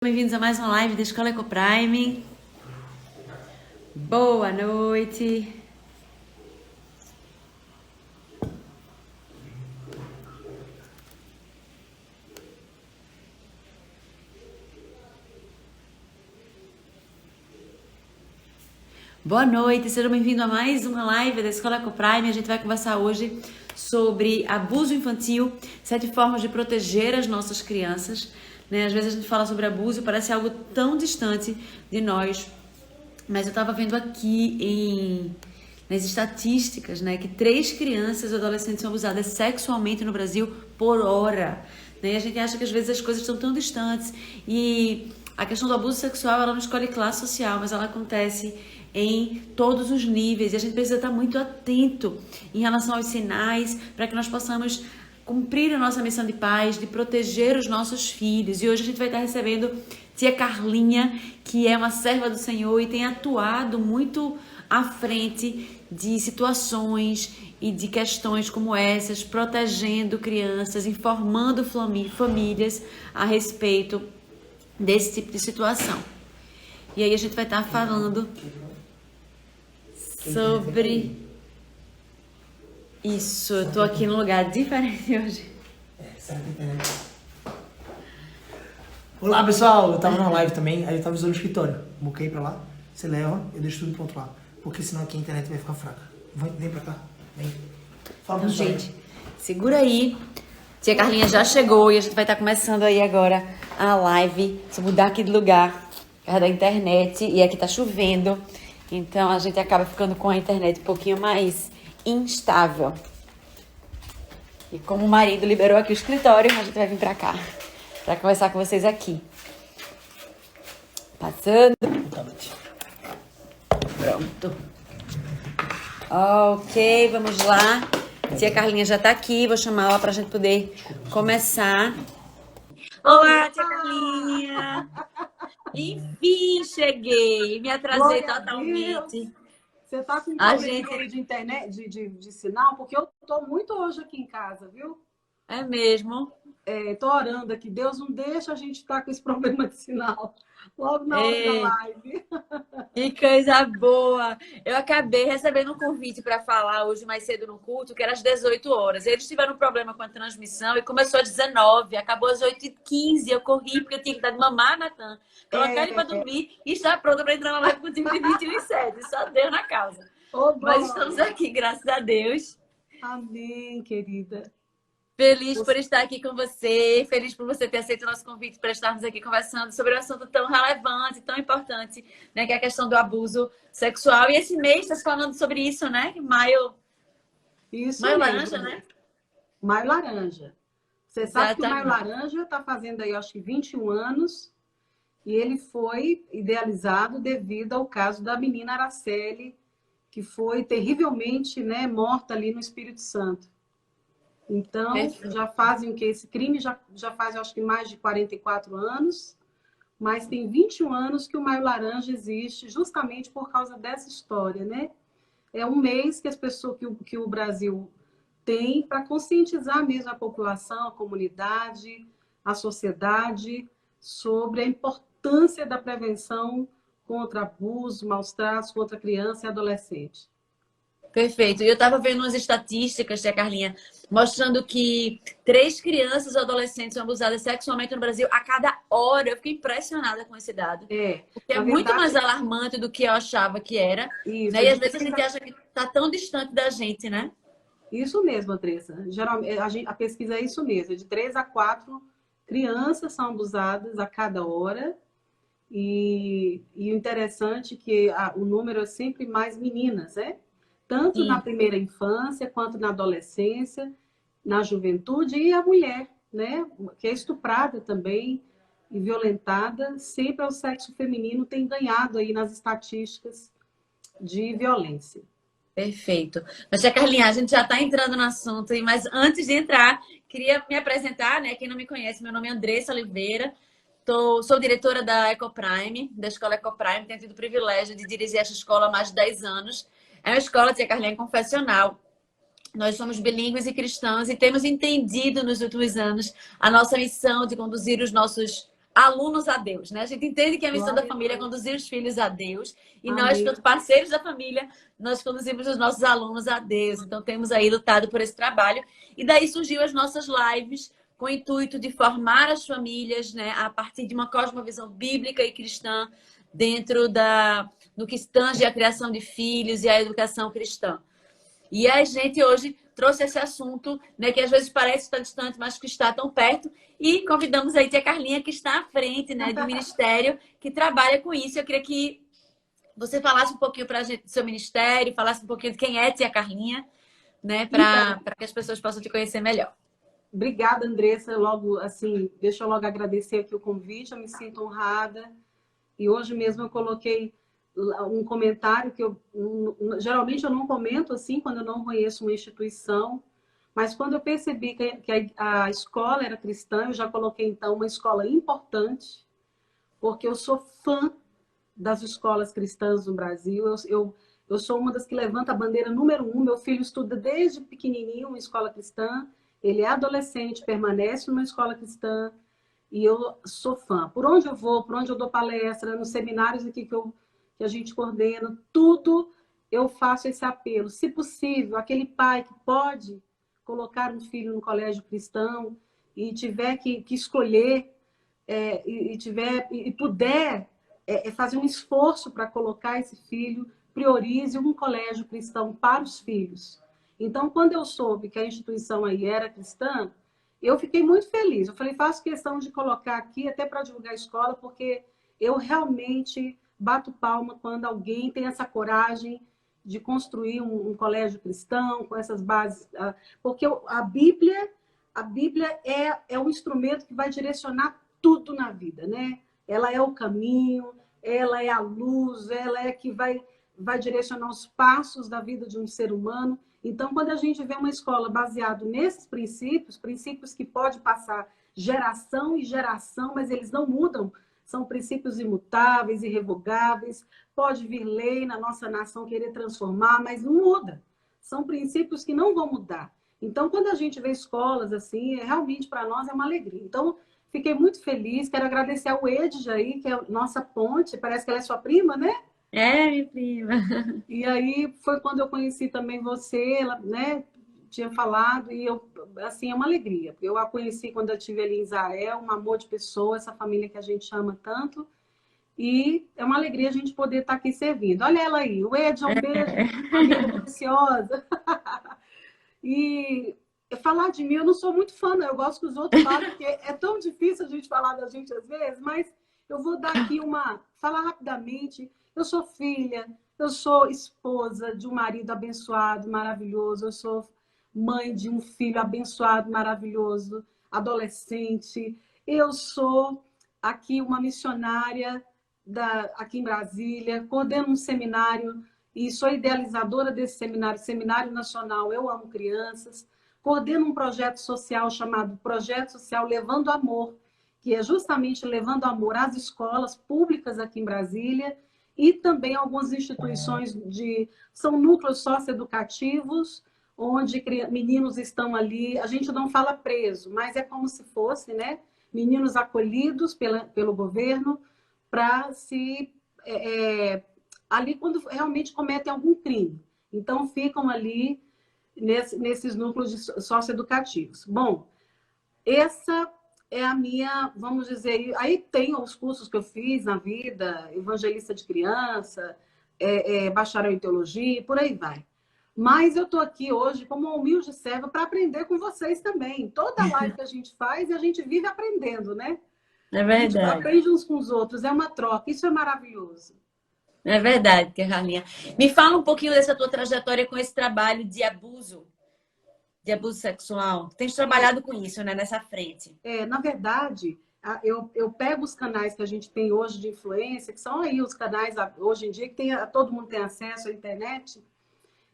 Bem-vindos a mais uma live da Escola Ecoprime. Boa noite. Boa noite, sejam bem-vindos a mais uma live da Escola Ecoprime. A gente vai conversar hoje sobre abuso infantil, 7 formas de proteger as nossas crianças. Às vezes a gente fala sobre abuso, parece algo tão distante de nós, mas eu estava vendo aqui nas estatísticas, que 3 crianças e adolescentes são abusadas sexualmente no Brasil por hora. E a gente acha que às vezes as coisas estão tão distantes e a questão do abuso sexual, ela não escolhe classe social, mas ela acontece em todos os níveis e a gente precisa estar muito atento em relação aos sinais para que nós possamos cumprir a nossa missão de pais, de proteger os nossos filhos. E hoje a gente vai estar recebendo tia Carlinha, que é uma serva do Senhor e tem atuado muito à frente de situações e de questões como essas, protegendo crianças, informando famílias a respeito desse tipo de situação. E aí a gente vai estar falando sobre isso. Eu tô aqui num lugar diferente hoje. Olá pessoal, eu tava na live também, aí eu tava usando o escritório. Buquei pra lá, você leva, eu deixo tudo pro outro lado. Porque senão aqui a internet vai ficar fraca. Vem pra cá, vem. Fala, então, gente, segura aí. Tia Carlinha já chegou e a gente vai estar começando aí agora a live. Se mudar aqui de lugar, por causa da internet, e aqui tá chovendo. Então a gente acaba ficando com a internet um pouquinho mais instável. E como o marido liberou aqui o escritório, a gente vai vir pra cá pra conversar com vocês aqui. Passando. Pronto. Ok, vamos lá. Tia Carlinha já tá aqui, vou chamar ela pra gente poder começar. Olá, tia Carlinha! Enfim, cheguei, me atrasei totalmente. Você tá com problema de internet, de sinal? Porque eu tô muito hoje aqui em casa, viu? É mesmo? Tô orando aqui. Deus não deixa a gente estar com esse problema de sinal. Logo na hora da live. Que coisa boa! Eu acabei recebendo um convite para falar hoje mais cedo no culto, que era às 18 horas. Eles tiveram um problema com a transmissão e começou às 19, acabou às 8h15. Eu corri porque eu tinha que dar de mamar, Natan, colocar ele para dormir e estar pronta para entrar na live contigo de 21h07. Só Deus na causa. Mas estamos aqui, graças a Deus. Amém, querida. Feliz por estar aqui com você, feliz por você ter aceito o nosso convite para estarmos aqui conversando sobre um assunto tão relevante, tão importante, que é a questão do abuso sexual. E esse mês está falando sobre isso, né? Maio Laranja, né? Maio Laranja. Você sabe que o Maio Laranja está fazendo aí, acho que 21 anos, e ele foi idealizado devido ao caso da menina Araceli, que foi terrivelmente, morta ali no Espírito Santo. Então, já fazem o que? Esse crime já faz, acho que mais de 44 anos, mas tem 21 anos que o Maio Laranja existe justamente por causa dessa história, né? É um mês que as pessoas, que o Brasil tem para conscientizar mesmo a população, a comunidade, a sociedade sobre a importância da prevenção contra abuso, maus tratos contra criança e adolescente. Perfeito. E eu estava vendo umas estatísticas, tia Carlinha, mostrando que 3 crianças ou adolescentes são abusadas sexualmente no Brasil a cada hora. Eu fiquei impressionada com esse dado. Porque é muito mais alarmante do que eu achava que era. Isso, E às vezes a gente acha que está tão distante da gente, né? Isso mesmo, Andressa. Geralmente, a pesquisa é isso mesmo. De 3 a 4 crianças são abusadas a cada hora. E o interessante é que o número é sempre mais meninas, né? Tanto na primeira infância, quanto na adolescência, na juventude, e a mulher, né? Que é estuprada também e violentada. Sempre o sexo feminino tem ganhado aí nas estatísticas de violência. Perfeito. Mas, tia Carlinha, a gente já está entrando no assunto, mas antes de entrar, queria me apresentar, né? Quem não me conhece, meu nome é Andressa Oliveira, sou diretora da Ecoprime, da Escola Ecoprime, tenho tido o privilégio de dirigir essa escola há mais de 10 anos. É uma escola, tia Carlinha, confessional. Nós somos bilíngues e cristãos e temos entendido nos últimos anos a nossa missão de conduzir os nossos alunos a Deus, né? A gente entende que a missão da Glória a família é Deus. conduzir os filhos a Deus e nós, Amém. quanto parceiros da família, nós conduzimos os nossos alunos a Deus. Então, temos aí lutado por esse trabalho e daí surgiu as nossas lives com o intuito de formar as famílias, né, a partir de uma cosmovisão bíblica e cristã dentro no que tange a criação de filhos e a educação cristã. E a gente hoje trouxe esse assunto, né, que às vezes parece estar distante, mas que está tão perto. E convidamos aí a tia Carlinha, que está à frente, né, do ministério, que trabalha com isso. Eu queria que você falasse um pouquinho para a gente do seu ministério, falasse um pouquinho de quem é a tia Carlinha, né, Então, para que as pessoas possam te conhecer melhor. obrigada, Andressa. Logo, assim, deixa eu logo agradecer aqui o convite. Eu me sinto honrada. E hoje mesmo eu coloquei um comentário que geralmente eu não comento assim quando eu não conheço uma instituição, mas quando eu percebi que a escola era cristã, eu já coloquei então uma escola importante, porque eu sou fã das escolas cristãs no Brasil. Eu sou uma das que levanta a bandeira número 1. Meu filho estuda desde pequenininho uma escola cristã, ele é adolescente, permanece numa escola cristã. E eu sou fã. Por onde eu vou, por onde eu dou palestra, nos seminários aqui que a gente coordena, tudo eu faço esse apelo. Se possível, aquele pai que pode colocar um filho no colégio cristão e tiver que escolher e puder fazer um esforço para colocar esse filho, priorize um colégio cristão para os filhos. Então, quando eu soube que a instituição aí era cristã, eu fiquei muito feliz. Eu falei, faço questão de colocar aqui, até para divulgar a escola, porque eu realmente bato palma quando alguém tem essa coragem de construir um colégio cristão com essas bases. Porque a Bíblia é um instrumento que vai direcionar tudo na vida, né? Ela é o caminho, ela é a luz, ela é que vai direcionar os passos da vida de um ser humano. Então, quando a gente vê uma escola baseada nesses princípios, princípios que pode passar geração e geração, mas eles não mudam, são princípios imutáveis, irrevogáveis, pode vir lei na nossa nação querer transformar, mas não muda. São princípios que não vão mudar. Então, quando a gente vê escolas assim, realmente para nós é uma alegria. Então, fiquei muito feliz, quero agradecer ao Edja aí, que é a nossa ponte, parece que ela é sua prima, né? É, minha prima. E aí foi quando eu conheci também você, ela, né, tinha falado, e eu, assim, é uma alegria. Eu a conheci quando eu estive ali em Israel, um amor de pessoa, essa família que a gente ama tanto, e é uma alegria a gente poder estar aqui servindo. Olha ela aí, o Edson, um beijo, amiga preciosa. E falar de mim, eu não sou muito fã, não. Eu gosto que os outros falem, porque é tão difícil a gente falar da gente às vezes, mas eu vou dar aqui falar rapidamente. Eu sou filha, eu sou esposa de um marido abençoado, maravilhoso, eu sou mãe de um filho abençoado, maravilhoso, adolescente. Eu sou aqui uma missionária aqui em Brasília, coordeno um seminário e sou idealizadora desse seminário, Seminário Nacional Eu Amo Crianças. Coordeno um projeto social chamado Projeto Social Levando Amor, que é justamente levando amor às escolas públicas aqui em Brasília e também algumas instituições são núcleos socioeducativos, onde meninos estão ali, a gente não fala preso, mas é como se fosse, né, meninos acolhidos pelo governo para ali quando realmente cometem algum crime. Então, ficam ali nesses núcleos socioeducativos. Bom, essa é a minha, vamos dizer, aí tem os cursos que eu fiz na vida, evangelista de criança, bacharel em teologia, por aí vai. Mas eu estou aqui hoje como uma humilde serva para aprender com vocês também. Toda live que a gente faz, a gente vive aprendendo, né? É A gente verdade. aprende uns com os outros, é uma troca, isso é maravilhoso. É verdade, Carlinha. Me fala um pouquinho dessa tua trajetória com esse trabalho de abuso sexual. Tens trabalhado com isso, né, nessa frente. Na verdade, eu pego os canais que a gente tem hoje de influência, que são aí os canais, hoje em dia, que todo mundo tem acesso à internet,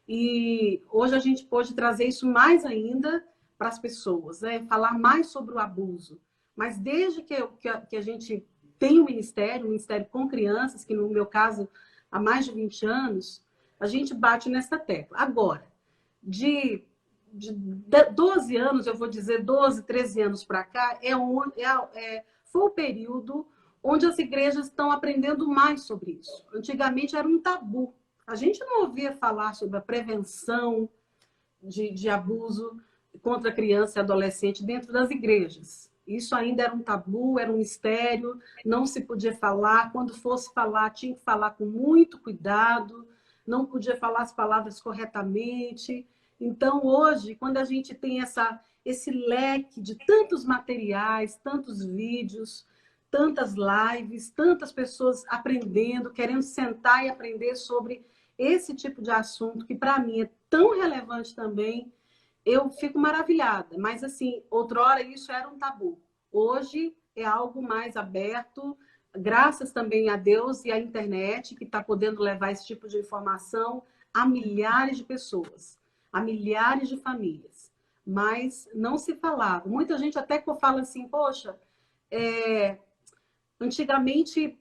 e hoje a gente pode trazer isso mais ainda para as pessoas, né? Falar mais sobre o abuso. Mas desde que a gente tem um ministério com crianças, que no meu caso, há mais de 20 anos, a gente bate nessa tecla. Agora, de 12 anos, eu vou dizer 12, 13 anos para cá, foi o período onde as igrejas estão aprendendo mais sobre isso. Antigamente era um tabu. A gente não ouvia falar sobre a prevenção de abuso contra criança e adolescente dentro das igrejas. Isso ainda era um tabu, era um mistério, não se podia falar. Quando fosse falar, tinha que falar com muito cuidado, não podia falar as palavras corretamente. Então, hoje, quando a gente tem esse leque de tantos materiais, tantos vídeos, tantas lives, tantas pessoas aprendendo, querendo sentar e aprender sobre esse tipo de assunto, que para mim é tão relevante também, eu fico maravilhada. Mas, assim, outrora isso era um tabu. Hoje é algo mais aberto, graças também a Deus e à internet, que está podendo levar esse tipo de informação a milhares de pessoas, a milhares de famílias. Mas não se falava. Muita gente até fala assim, poxa, antigamente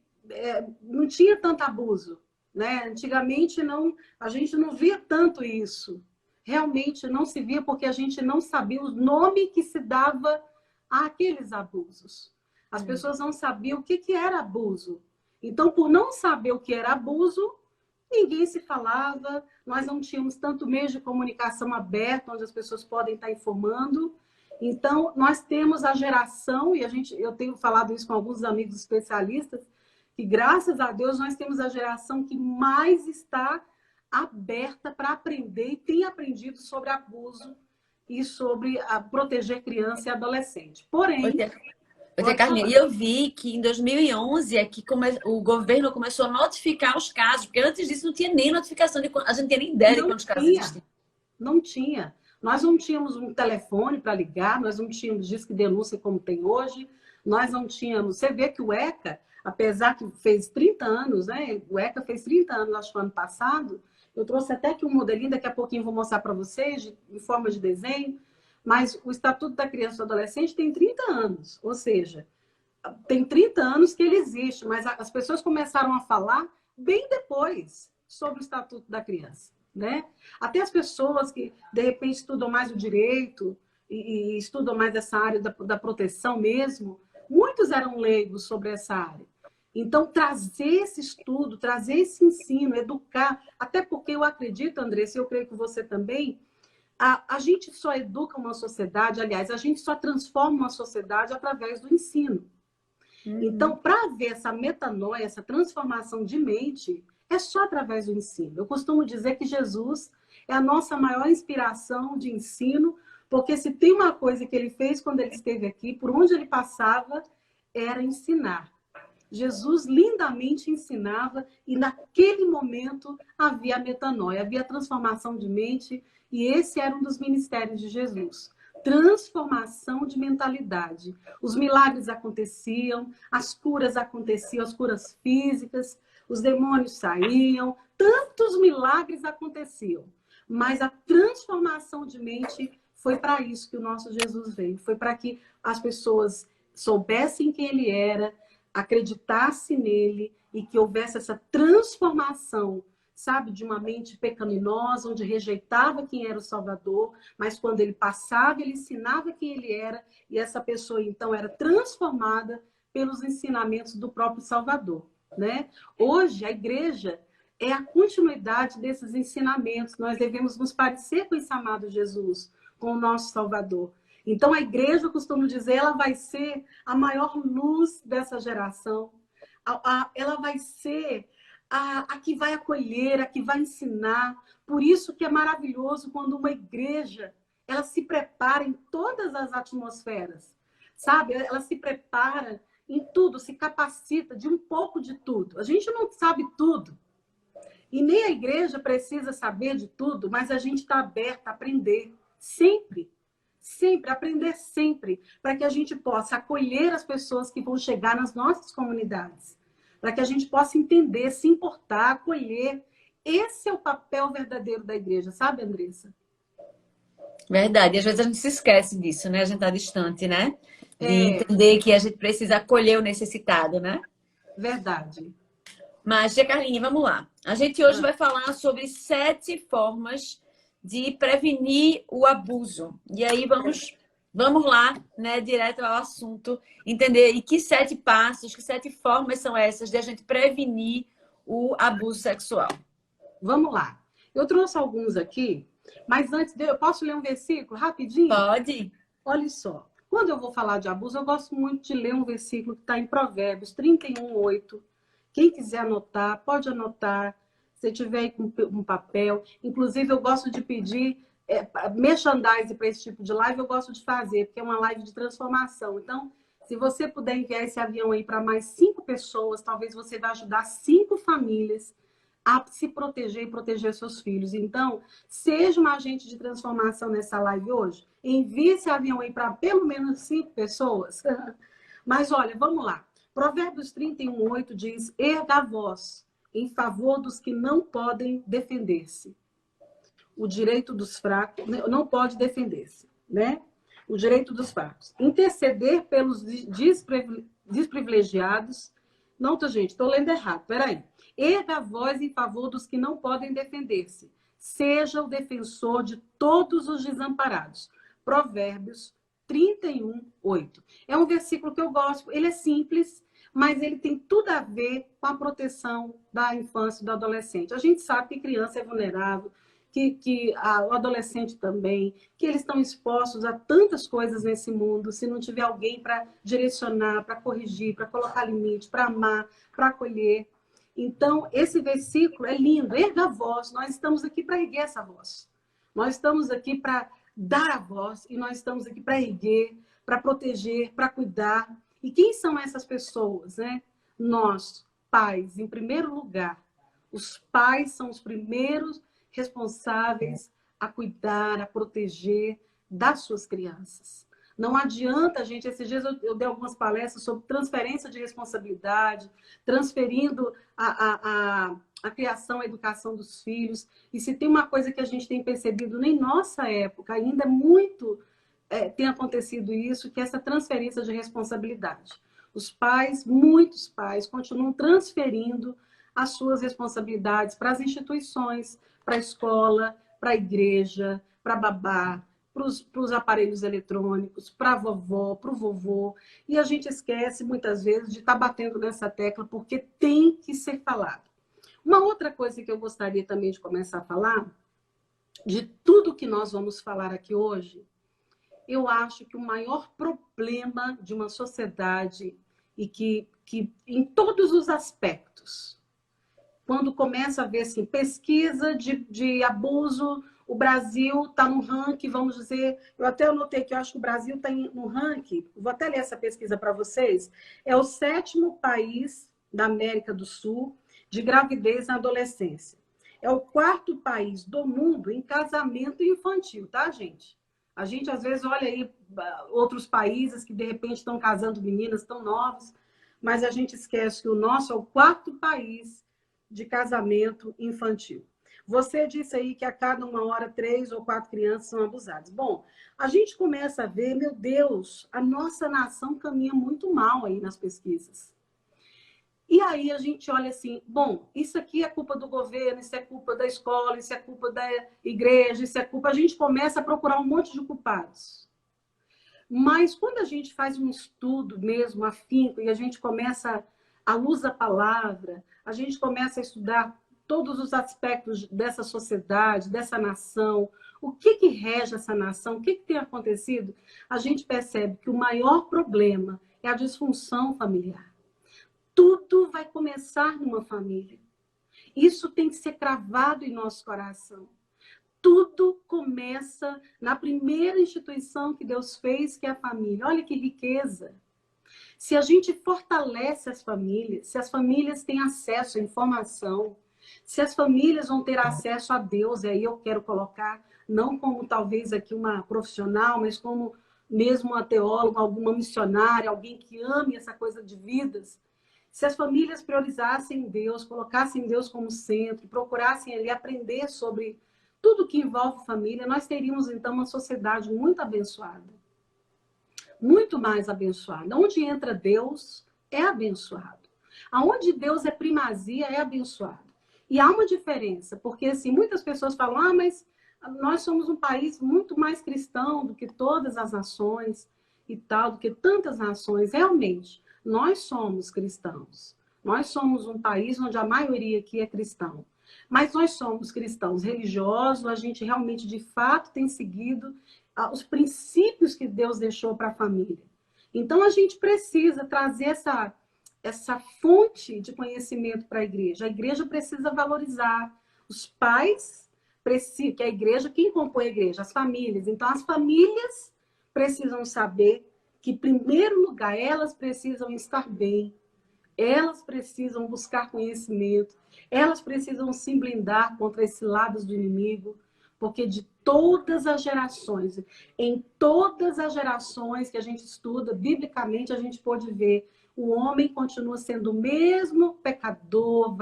não tinha tanto abuso, né? Antigamente a gente não via tanto isso. Realmente não se via porque a gente não sabia o nome que se dava àqueles abusos. As pessoas não sabiam o que era abuso. Então, por não saber o que era abuso, ninguém se falava, nós não tínhamos tanto meio de comunicação aberto, onde as pessoas podem estar informando. Então, nós temos a geração, e eu tenho falado isso com alguns amigos especialistas, que graças a Deus nós temos a geração que mais está aberta para aprender e tem aprendido sobre abuso e sobre proteger criança e adolescente. Porém... Carlinha, e eu vi que em 2011 é que o governo começou a notificar os casos, porque antes disso não tinha nem notificação, a gente não tinha nem ideia de quantos casos existiam. Não tinha. Nós não tínhamos um telefone para ligar, nós não tínhamos disque denúncia como tem hoje, nós não tínhamos... Você vê que o ECA, apesar que fez 30 anos, né? O ECA fez 30 anos, acho que no ano passado. Eu trouxe até aqui um modelinho, daqui a pouquinho vou mostrar para vocês, em forma de desenho. Mas o Estatuto da Criança e do Adolescente tem 30 anos, ou seja, tem 30 anos que ele existe, mas as pessoas começaram a falar bem depois sobre o Estatuto da Criança, né? Até as pessoas que, de repente, estudam mais o direito e estudam mais essa área da proteção mesmo, muitos eram leigos sobre essa área. Então, trazer esse estudo, trazer esse ensino, educar, até porque eu acredito, Andressa, e eu creio que você também, a gente só educa uma sociedade, aliás, a gente só transforma uma sociedade através do ensino. Então, para haver essa metanoia, essa transformação de mente, é só através do ensino. Eu costumo dizer que Jesus é a nossa maior inspiração de ensino, porque se tem uma coisa que ele fez quando ele esteve aqui, por onde ele passava, era ensinar. Jesus lindamente ensinava e naquele momento havia a metanoia, havia a transformação de mente. E esse era um dos ministérios de Jesus. Transformação de mentalidade. Os milagres aconteciam, as curas físicas, os demônios saíam, tantos milagres aconteciam. Mas a transformação de mente foi para isso que o nosso Jesus veio. Foi para que as pessoas soubessem quem ele era, acreditassem nele e que houvesse essa transformação, sabe, de uma mente pecaminosa, onde rejeitava quem era o Salvador, mas quando ele passava, ele ensinava quem ele era, e essa pessoa, então, era transformada pelos ensinamentos do próprio Salvador, né? Hoje, a igreja é a continuidade desses ensinamentos. Nós devemos nos parecer com esse amado Jesus, com o nosso Salvador. Então, a igreja, eu costumo dizer, ela vai ser a maior luz dessa geração. Ela vai ser a que vai acolher, a que vai ensinar. Por isso que é maravilhoso quando uma igreja ela se prepara em todas as atmosferas, sabe? Ela se prepara em tudo, se capacita de um pouco de tudo. A gente não sabe tudo. E nem a igreja precisa saber de tudo, mas a gente está aberta a aprender sempre. Sempre, aprender sempre, para que a gente possa acolher as pessoas que vão chegar nas nossas comunidades. Para que a gente possa entender, se importar, acolher. Esse é o papel verdadeiro da igreja, sabe, Andressa? Verdade. E às vezes a gente se esquece disso, né? A gente está distante, né? De entender que a gente precisa acolher o necessitado, né? Verdade. Mas, tia Carlinha, vamos lá. A gente hoje vai falar sobre 7 formas de prevenir o abuso. E aí vamos Vamos lá, né, direto ao assunto, entender e que 7 passos, que 7 formas são essas de a gente prevenir o abuso sexual. Vamos lá. Eu trouxe alguns aqui, mas antes, eu posso ler um versículo rapidinho? Pode. Olha só. Quando eu vou falar de abuso, eu gosto muito de ler um versículo que está em Provérbios 31:8. Quem quiser anotar, pode anotar. Se tiver aí com um papel. Inclusive, eu gosto de pedir merchandising para esse tipo de live, eu gosto de fazer, porque é uma live de transformação. Então, se você puder enviar esse avião aí para mais 5 pessoas, talvez você vai ajudar 5 famílias a se proteger e proteger seus filhos. Então, seja um agente de transformação nessa live hoje. Envie esse avião aí para pelo menos 5 pessoas. Mas olha, vamos lá. Provérbios 31:8 diz: erga a voz em favor dos que não podem defender-se. O direito dos fracos não pode defender-se, né? O direito dos fracos. Interceder pelos desprivilegiados. Não, gente, estou lendo errado. Peraí. Erga a voz em favor dos que não podem defender-se. Seja o defensor de todos os desamparados. Provérbios 31:8. É um versículo que eu gosto. Ele é simples, mas ele tem tudo a ver com a proteção da infância e do adolescente. A gente sabe que criança é vulnerável, que o adolescente também, que eles estão expostos a tantas coisas nesse mundo, se não tiver alguém para direcionar, para corrigir, para colocar limite, para amar, para acolher. Então, esse versículo é lindo. Erga a voz. Nós estamos aqui para erguer essa voz. Nós estamos aqui para dar a voz e nós estamos aqui para erguer, para proteger, para cuidar. E quem são essas pessoas, né? Nós, pais, em primeiro lugar. Os pais são os primeiros responsáveis a cuidar, a proteger das suas crianças. Não adianta, gente, esses dias eu dei algumas palestras sobre transferência de responsabilidade, transferindo a criação, a educação dos filhos. E se tem uma coisa que a gente tem percebido em nossa época, ainda muito tem acontecido isso, que é essa transferência de responsabilidade. Os pais, muitos pais, continuam transferindo as suas responsabilidades para as instituições, para a escola, para a igreja, para a babá, para os aparelhos eletrônicos, para a vovó, para o vovô. E a gente esquece, muitas vezes, de estar batendo nessa tecla, porque tem que ser falado. Uma outra coisa que eu gostaria também de começar a falar, de tudo que nós vamos falar aqui hoje, eu acho que o maior problema de uma sociedade, e que em todos os aspectos, quando começa a ver assim, pesquisa de abuso, o Brasil está no ranking, vamos dizer, eu até anotei que eu acho que o Brasil está no ranking, vou até ler essa pesquisa para vocês, é o 7º país da América do Sul de gravidez na adolescência. É o 4º país do mundo em casamento infantil, tá, gente? A gente, às vezes, olha aí outros países que, de repente, estão casando meninas tão novas, mas a gente esquece que o nosso é o 4º país de casamento infantil. Você disse aí que a cada 1 hora 3 ou 4 crianças são abusadas. Bom, a gente começa a ver, meu Deus, a nossa nação caminha muito mal aí nas pesquisas. E aí a gente olha assim, bom, isso aqui é culpa do governo, isso é culpa da escola, isso é culpa da igreja, isso é culpa... A gente começa a procurar um monte de culpados. Mas quando a gente faz um estudo mesmo, afinco, e a gente começa à luz da palavra, a gente começa a estudar todos os aspectos dessa sociedade, dessa nação, o que rege essa nação, o que tem acontecido, a gente percebe que o maior problema é a disfunção familiar. Tudo vai começar numa família. Isso tem que ser cravado em nosso coração. Tudo começa na primeira instituição que Deus fez, que é a família. Olha que riqueza. Se a gente fortalece as famílias, se as famílias têm acesso à informação, se as famílias vão ter acesso a Deus, e aí eu quero colocar, não como talvez aqui uma profissional, mas como mesmo uma teóloga, alguma missionária, alguém que ame essa coisa de vidas. Se as famílias priorizassem Deus, colocassem Deus como centro, procurassem ali aprender sobre tudo que envolve família, nós teríamos então uma sociedade muito abençoada. Muito mais abençoada. Onde entra Deus é abençoado. Aonde Deus é primazia é abençoado. E há uma diferença, porque assim, muitas pessoas falam, mas Nós somos um país muito mais cristão do que todas as nações e tal, do que tantas nações. Realmente, nós somos cristãos. Nós somos um país onde a maioria aqui é cristão. Mas nós somos cristãos religiosos, a gente realmente, de fato, tem seguido os princípios que Deus deixou para a família. Então, a gente precisa trazer essa fonte de conhecimento para a igreja. A igreja precisa valorizar os pais, que a igreja, quem compõe a igreja? As famílias. Então, as famílias precisam saber que, em primeiro lugar, elas precisam estar bem, elas precisam buscar conhecimento, elas precisam se blindar contra esses lados do inimigo, porque de todas as gerações, em todas as gerações que a gente estuda, biblicamente, a gente pode ver o homem continua sendo o mesmo pecador,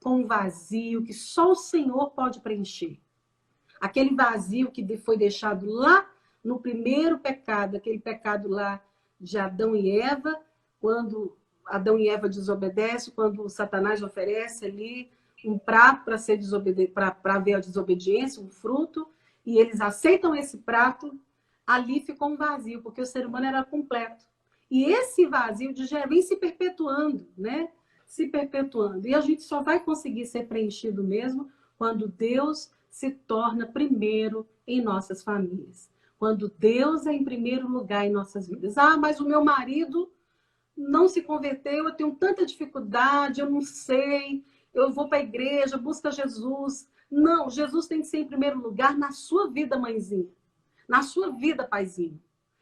com um vazio que só o Senhor pode preencher. Aquele vazio que foi deixado lá no primeiro pecado, aquele pecado lá de Adão e Eva, quando Adão e Eva desobedecem, quando Satanás oferece ali um prato para ver a desobediência, um fruto, e eles aceitam esse prato, ali ficou um vazio, porque o ser humano era completo. E esse vazio vem se perpetuando, né? Se perpetuando. E a gente só vai conseguir ser preenchido mesmo quando Deus se torna primeiro em nossas famílias. Quando Deus é em primeiro lugar em nossas vidas. Ah, mas o meu marido não se converteu, eu tenho tanta dificuldade, eu não sei, eu vou para a igreja, busca Jesus. Não, Jesus tem que ser em primeiro lugar na sua vida, mãezinha. Na sua vida, paizinho.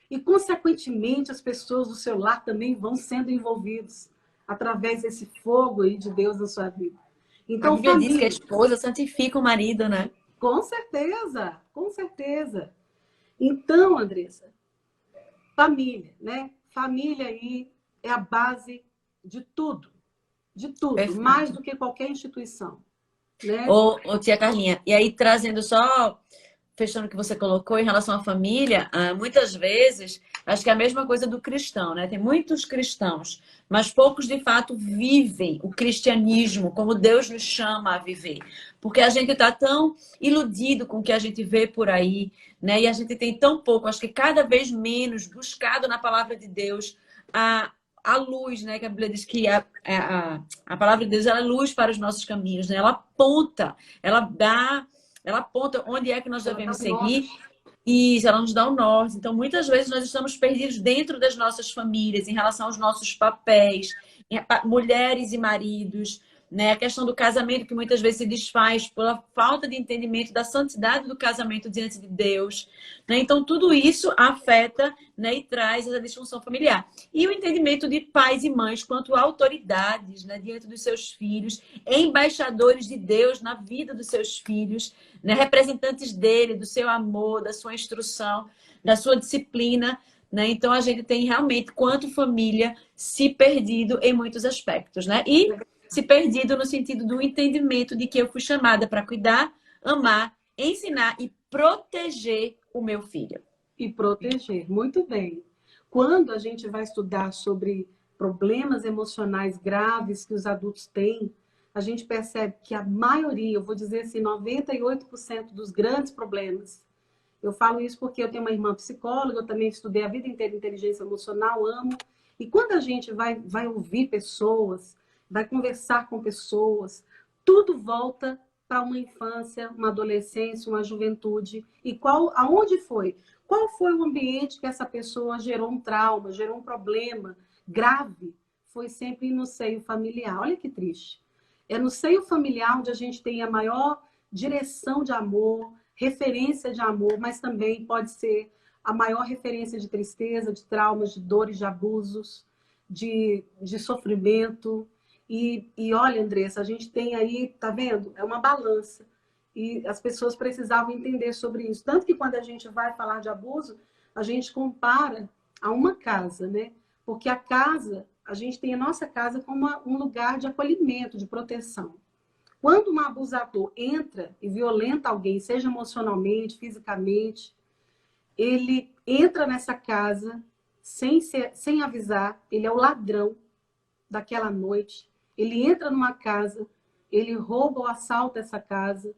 E, consequentemente, as pessoas do seu lar também vão sendo envolvidas através desse fogo aí de Deus na sua vida. Então, a Bíblia diz que a esposa santifica o marido, né? Com certeza, com certeza. Então, Andressa, família, né? Família aí é a base de tudo. De tudo, perfeito. Mais do que qualquer instituição. Né? Ô, tia Carlinha, e aí trazendo só... fechando o que você colocou em relação à família, muitas vezes, acho que é a mesma coisa do cristão, né? Tem muitos cristãos, mas poucos de fato vivem o cristianismo como Deus nos chama a viver. Porque a gente está tão iludido com o que a gente vê por aí, né? E a gente tem tão pouco, acho que cada vez menos buscado na palavra de Deus a luz, né? Que a Bíblia diz que a palavra de Deus ela é luz para os nossos caminhos, né? Ela aponta, ela aponta onde é que nós devemos seguir e ela nos dá o norte. Então, muitas vezes nós estamos perdidos dentro das nossas famílias, em relação aos nossos papéis, mulheres e maridos, né? A questão do casamento que muitas vezes se desfaz pela falta de entendimento da santidade do casamento diante de Deus, né? Então, tudo isso afeta, né, e traz essa disfunção familiar. E o entendimento de pais e mães quanto autoridades, né, diante dos seus filhos, embaixadores de Deus na vida dos seus filhos, né, representantes dele, do seu amor, da sua instrução, da sua disciplina, né? Então, a gente tem realmente, quanto família, se perdido em muitos aspectos, né? E se perdido no sentido do entendimento de que eu fui chamada para cuidar, amar, ensinar e proteger o meu filho. E proteger, muito bem. Quando a gente vai estudar sobre problemas emocionais graves que os adultos têm, a gente percebe que a maioria, eu vou dizer assim, 98% dos grandes problemas, eu falo isso porque eu tenho uma irmã psicóloga, eu também estudei a vida inteira inteligência emocional, amo. E quando a gente vai ouvir pessoas, vai conversar com pessoas, tudo volta para uma infância, uma adolescência, uma juventude. E aonde foi? Qual foi o ambiente que essa pessoa gerou um trauma, gerou um problema grave? Foi sempre no seio familiar. Olha que triste. É no seio familiar onde a gente tem a maior direção de amor, referência de amor, mas também pode ser a maior referência de tristeza, de traumas, de dores, de abusos, de sofrimento. E olha, Andressa, a gente tem aí, tá vendo? É uma balança. E as pessoas precisavam entender sobre isso. Tanto que quando a gente vai falar de abuso, a gente compara a uma casa, né? Porque a casa, a gente tem a nossa casa como um lugar de acolhimento, de proteção. Quando um abusador entra e violenta alguém, seja emocionalmente, fisicamente, ele entra nessa casa sem avisar, ele é o ladrão daquela noite. Ele entra numa casa, ele rouba ou assalta essa casa.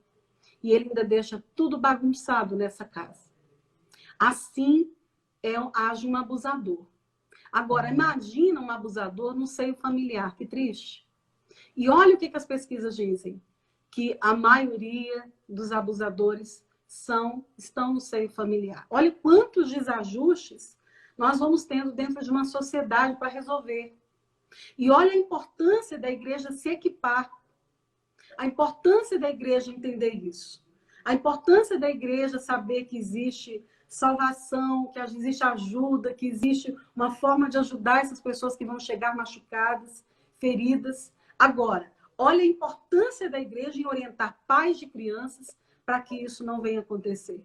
e ele ainda deixa tudo bagunçado nessa casa. Assim age um abusador. Agora, imagina um abusador no seio familiar, que triste. E olha o que as pesquisas dizem, que a maioria dos abusadores estão no seio familiar. Olha quantos desajustes nós vamos tendo dentro de uma sociedade para resolver. E olha a importância da igreja se equipar. A importância da igreja entender isso. A importância da igreja saber que existe salvação, que existe ajuda, que existe uma forma de ajudar essas pessoas que vão chegar machucadas, feridas. Agora, olha a importância da igreja em orientar pais de crianças para que isso não venha acontecer.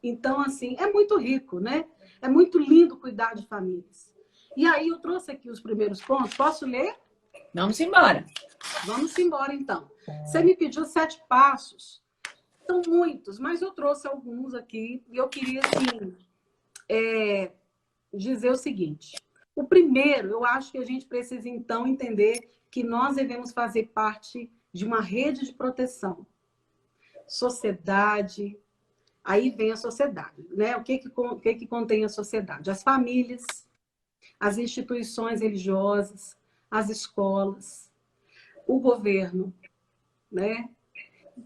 Então, assim, é muito rico, né? É muito lindo cuidar de famílias. E aí eu trouxe aqui os primeiros pontos. Posso ler? Vamos embora. Vamos embora, então. Você me pediu 7 passos. São muitos, mas eu trouxe alguns aqui. E eu queria, assim, dizer o seguinte. O primeiro, eu acho que a gente precisa, então, entender que nós devemos fazer parte de uma rede de proteção. Sociedade. Aí vem a sociedade, né? O que contém a sociedade? As famílias, as instituições religiosas, as escolas, o governo, né?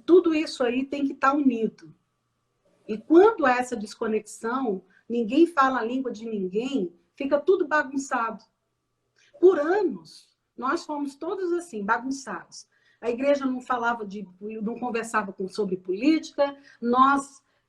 Tudo isso aí tem que estar unido. E quando há essa desconexão, ninguém fala a língua de ninguém, fica tudo bagunçado. Por anos, nós fomos todos assim, bagunçados. A igreja não conversava sobre política,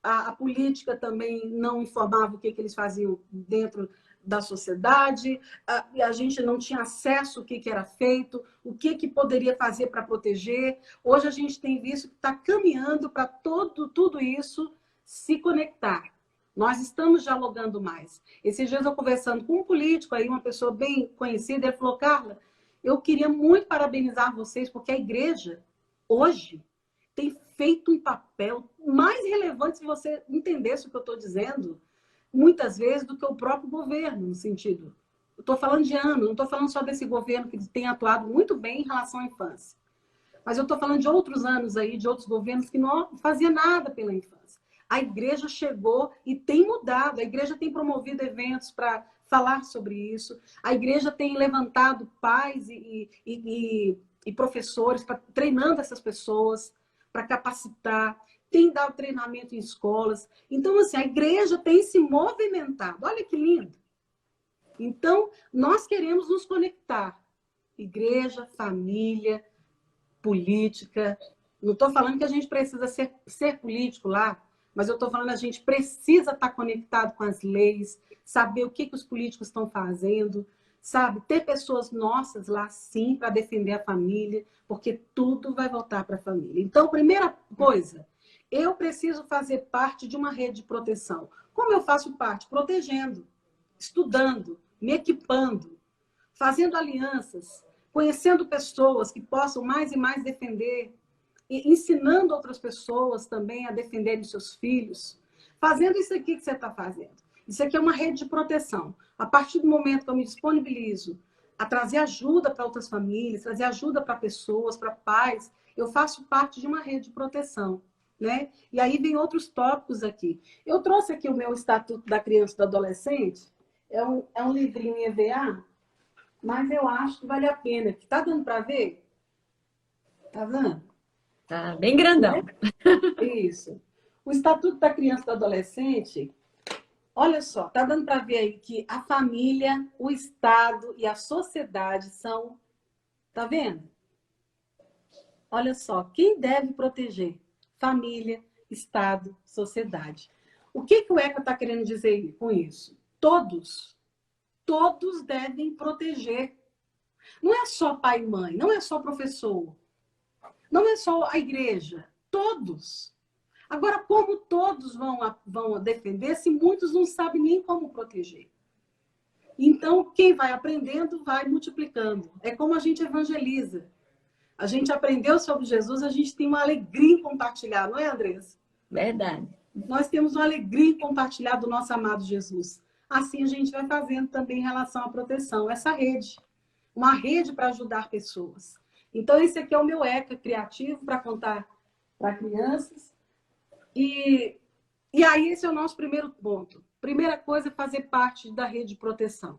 a política também não informava o que eles faziam dentro da sociedade, a gente não tinha acesso ao que era feito, o que poderia fazer para proteger. Hoje a gente tem visto que está caminhando para tudo isso se conectar. Nós estamos dialogando mais. Esses dias eu conversando com um político, aí uma pessoa bem conhecida, ele falou, Carla, eu queria muito parabenizar vocês, porque a igreja, hoje, tem feito um papel mais relevante, se você entendesse o que eu estou dizendo, muitas vezes, do que o próprio governo, no sentido. Eu estou falando de anos, não estou falando só desse governo que tem atuado muito bem em relação à infância. Mas eu estou falando de outros anos aí, de outros governos que não faziam nada pela infância. A igreja chegou e tem mudado, a igreja tem promovido eventos para falar sobre isso, a igreja tem levantado pais e professores, treinando essas pessoas, para capacitar, tem dado treinamento em escolas. Então, assim, a igreja tem se movimentado. Olha que lindo. Então, nós queremos nos conectar. Igreja, família, política. Não estou falando que a gente precisa ser político lá, mas eu estou falando que a gente precisa estar conectado com as leis, saber o que os políticos estão fazendo, sabe? Ter pessoas nossas lá, sim, para defender a família, porque tudo vai voltar para a família. Então, primeira coisa, eu preciso fazer parte de uma rede de proteção. Como eu faço parte? Protegendo, estudando, me equipando, fazendo alianças, conhecendo pessoas que possam mais e mais defender, e ensinando outras pessoas também a defenderem seus filhos, fazendo isso aqui que você está fazendo. Isso aqui é uma rede de proteção. A partir do momento que eu me disponibilizo a trazer ajuda para outras famílias, trazer ajuda para pessoas, para pais, eu faço parte de uma rede de proteção, né? E aí vem outros tópicos aqui. Eu trouxe aqui o meu Estatuto da Criança e do Adolescente, é um livrinho em EVA, mas eu acho que vale a pena. Está dando para ver? Está vendo? Tá bem grandão. Isso. O Estatuto da Criança e do Adolescente, olha só, tá dando para ver aí que a família, o Estado e a sociedade são... Tá vendo? Olha só, quem deve proteger? Família, Estado, sociedade. O que o ECA está querendo dizer com isso? Todos devem proteger. Não é só pai e mãe, não é só professor, não é só a igreja, todos. Agora, como todos vão defender se muitos não sabem nem como proteger? Então, quem vai aprendendo, vai multiplicando. É como a gente evangeliza. A gente aprendeu sobre Jesus, a gente tem uma alegria em compartilhar, não é, Andressa? Verdade. Nós temos uma alegria em compartilhar do nosso amado Jesus. Assim a gente vai fazendo também em relação à proteção. Essa rede, uma rede para ajudar pessoas. Então, esse aqui é o meu ECA criativo para contar para crianças. E aí esse é o nosso primeiro ponto. Primeira coisa é fazer parte da rede de proteção.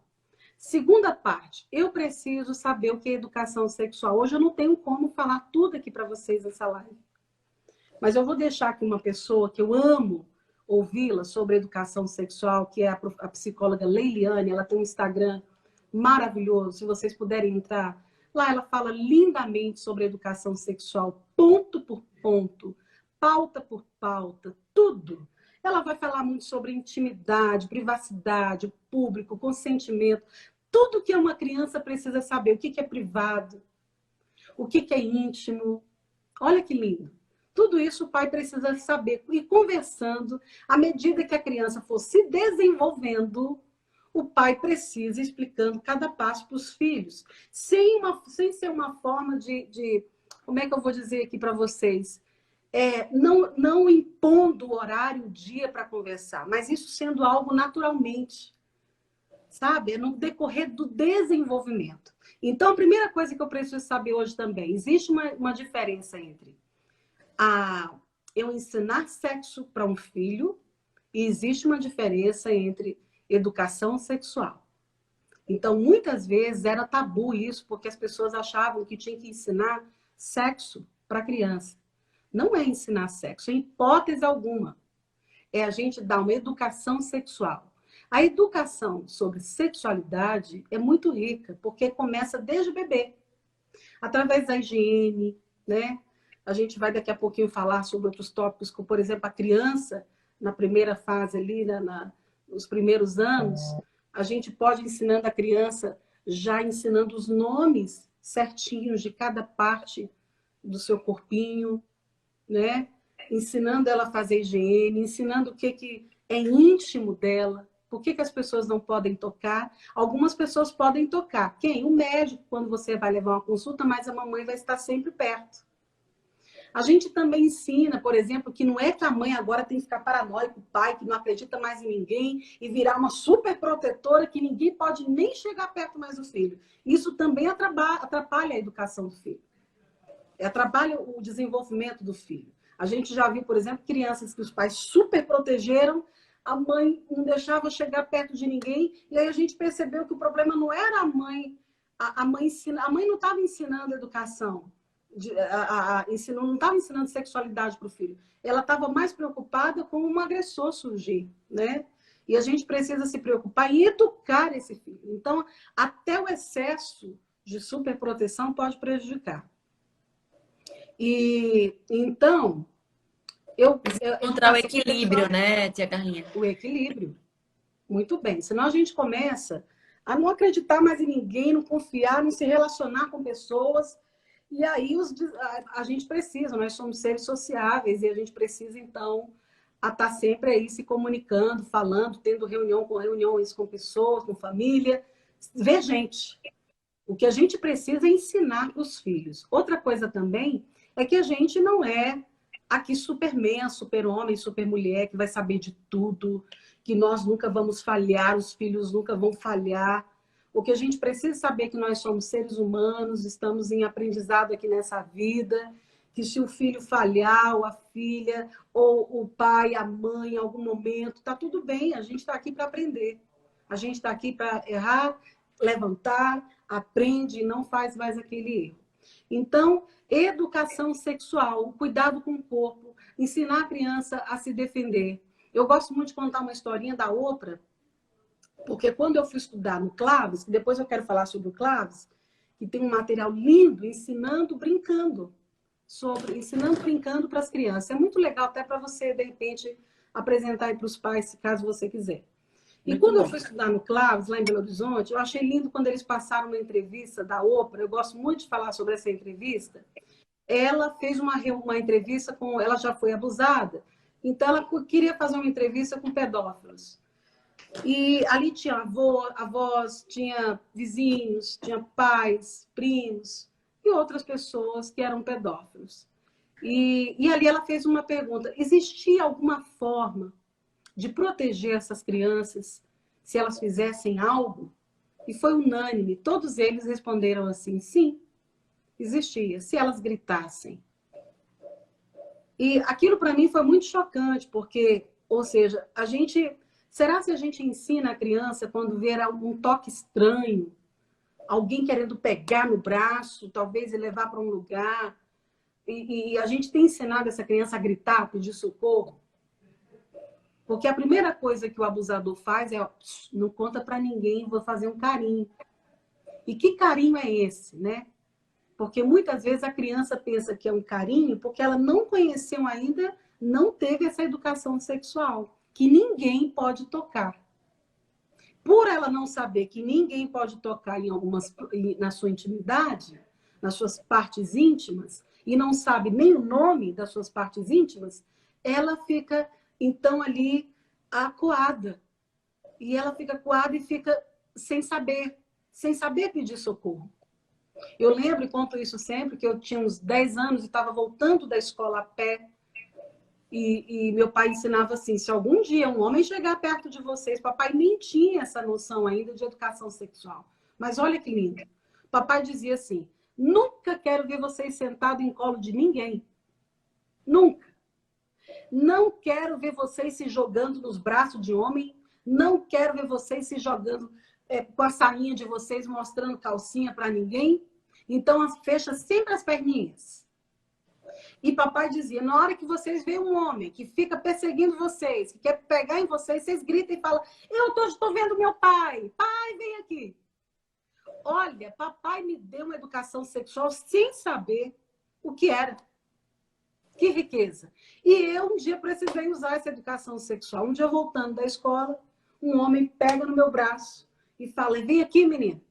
Segunda parte, eu preciso saber o que é educação sexual. Hoje eu não tenho como falar tudo aqui para vocês nessa live. Mas eu vou deixar aqui uma pessoa que eu amo ouvi-la sobre educação sexual, que é a psicóloga Leiliane. Ela tem um Instagram maravilhoso. Se vocês puderem entrar, lá ela fala lindamente sobre educação sexual, ponto por ponto, pauta por pauta, tudo. Ela vai falar muito sobre intimidade, privacidade, público, consentimento, tudo que uma criança precisa saber, o que é privado, o que é íntimo. Olha que lindo. Tudo isso o pai precisa saber. E conversando, à medida que a criança for se desenvolvendo, o pai precisa ir explicando cada passo para os filhos, sem ser uma forma de como é que eu vou dizer aqui para vocês? Não impondo o horário, o dia para conversar, mas isso sendo algo naturalmente, sabe? É no decorrer do desenvolvimento. Então, a primeira coisa que eu preciso saber hoje também, existe uma diferença entre eu ensinar sexo para um filho e existe uma diferença entre educação sexual. Então, muitas vezes era tabu isso, porque as pessoas achavam que tinha que ensinar sexo para a criança. Não é ensinar sexo, em hipótese alguma. É a gente dar uma educação sexual. A educação sobre sexualidade é muito rica, porque começa desde o bebê. Através da higiene, né? A gente vai daqui a pouquinho falar sobre outros tópicos, como, por exemplo, a criança, na primeira fase ali, nos primeiros anos, a gente pode ir ensinando a criança, já ensinando os nomes certinhos de cada parte do seu corpinho, né? Ensinando ela a fazer higiene, ensinando o que é íntimo dela, por que as pessoas não podem tocar. Algumas pessoas podem tocar. Quem? O médico, quando você vai levar uma consulta, mas a mamãe vai estar sempre perto. A gente também ensina, por exemplo, que não é que a mãe agora tem que ficar paranoica, o pai que não acredita mais em ninguém e virar uma super protetora que ninguém pode nem chegar perto mais do filho. Isso também atrapalha a educação do filho. Atrapalha o desenvolvimento do filho. A gente já viu, por exemplo, crianças que os pais super protegeram, a mãe não deixava chegar perto de ninguém, e aí a gente percebeu que o problema não era a mãe. A mãe não estava ensinando educação. Não estava ensinando sexualidade para o filho. Ela estava mais preocupada com um agressor surgir, né? E a gente precisa se preocupar em educar esse filho. Então, até o excesso de superproteção pode prejudicar. E então, encontrar o equilíbrio, né, tia Carlinha? O equilíbrio. Muito bem. Senão a gente começa a não acreditar mais em ninguém, não confiar, não se relacionar com pessoas. E aí a gente precisa, nós somos seres sociáveis e a gente precisa, então, estar sempre aí se comunicando, falando, tendo reuniões com pessoas, com família, ver gente. O que a gente precisa é ensinar para os filhos. Outra coisa também é que a gente não é aqui superman, super-homem, super-mulher, que vai saber de tudo, que nós nunca vamos falhar, os filhos nunca vão falhar. O que a gente precisa saber é que nós somos seres humanos, estamos em aprendizado aqui nessa vida, que se o filho falhar, ou a filha, ou o pai, a mãe, em algum momento, está tudo bem, a gente está aqui para aprender. A gente está aqui para errar, levantar, aprende e não faz mais aquele erro. Então, educação sexual, cuidado com o corpo, ensinar a criança a se defender. Eu gosto muito de contar uma historinha da Oprah, porque quando eu fui estudar no Claves, que depois eu quero falar sobre o Claves, que tem um material lindo, ensinando brincando para as crianças. É muito legal até para você, de repente, apresentar aí para os pais, caso você quiser. E quando eu fui estudar no Claves, lá em Belo Horizonte, eu achei lindo quando eles passaram uma entrevista da Oprah. Eu gosto muito de falar sobre essa entrevista. Ela fez uma entrevista com... Ela já foi abusada, então ela queria fazer uma entrevista com pedófilos. E ali tinha avós, tinha vizinhos, tinha pais, primos e outras pessoas que eram pedófilos. E ali ela fez uma pergunta: existia alguma forma de proteger essas crianças se elas fizessem algo? E foi unânime, todos eles responderam assim: sim, existia, se elas gritassem. E aquilo para mim foi muito chocante, porque, ou seja, será se a gente ensina a criança quando ver um toque estranho, alguém querendo pegar no braço, talvez e levar para um lugar, e a gente tem ensinado essa criança a gritar, pedir socorro? Porque a primeira coisa que o abusador faz é, ó, não conta para ninguém, vou fazer um carinho. E que carinho é esse, né? Porque muitas vezes a criança pensa que é um carinho porque ela não conheceu ainda, não teve essa educação sexual, que ninguém pode tocar. Por ela não saber que ninguém pode tocar na sua intimidade, nas suas partes íntimas, e não sabe nem o nome das suas partes íntimas, ela fica, então, ali acuada. E ela fica acuada e fica sem saber pedir socorro. Eu lembro e conto isso sempre, que eu tinha uns 10 anos e estava voltando da escola a pé. E meu pai ensinava assim, se algum dia um homem chegar perto de vocês, papai nem tinha essa noção ainda de educação sexual. Mas olha que lindo. Papai dizia assim, nunca quero ver vocês sentados em colo de ninguém. Nunca. Não quero ver vocês se jogando nos braços de homem. Não quero ver vocês se jogando com a sainha de vocês, mostrando calcinha para ninguém. Então, fecha sempre as perninhas. E papai dizia, na hora que vocês veem um homem que fica perseguindo vocês, que quer pegar em vocês, vocês gritam e falam, eu estou vendo meu pai. Pai, vem aqui. Olha, papai me deu uma educação sexual sem saber o que era. Que riqueza. E eu um dia precisei usar essa educação sexual. Um dia voltando da escola, um homem pega no meu braço e fala, vem aqui, menina.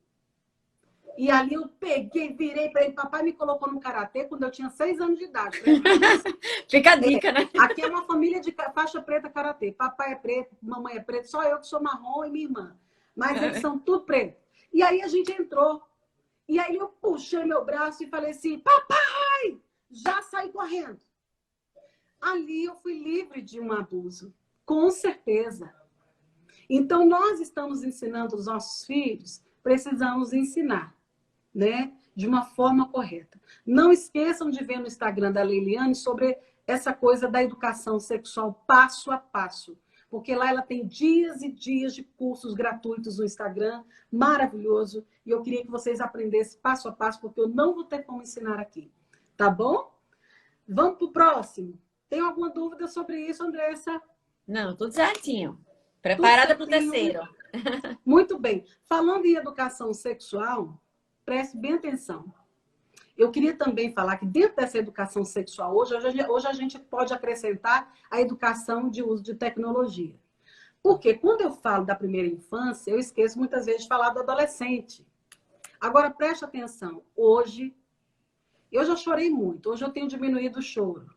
E ali eu peguei, virei para ele. Papai me colocou no karatê quando eu tinha 6 anos de idade. Fica a dica, né? Aqui é uma família de faixa preta karatê. Papai é preto, mamãe é preta, só eu que sou marrom e minha irmã. Mas eles são tudo preto. E aí a gente entrou. E aí eu puxei meu braço e falei assim, papai! Já saí correndo. Ali eu fui livre de um abuso. Com certeza. Então, nós estamos ensinando os nossos filhos, precisamos ensinar, né? De uma forma correta. Não esqueçam de ver no Instagram da Leiliane sobre essa coisa da educação sexual passo a passo. Porque lá ela tem dias e dias de cursos gratuitos no Instagram, maravilhoso. E eu queria que vocês aprendessem passo a passo, porque eu não vou ter como ensinar aqui. Tá bom? Vamos para o próximo. Tem alguma dúvida sobre isso, Andressa? Não, tudo certinho. Preparada para o terceiro. Muito bem. Falando em educação sexual, preste bem atenção. Eu queria também falar que dentro dessa educação sexual, hoje a gente pode acrescentar a educação de uso de tecnologia. Porque quando eu falo da primeira infância, eu esqueço muitas vezes de falar do adolescente. Agora, preste atenção. Hoje, eu já chorei muito. Hoje eu tenho diminuído o choro,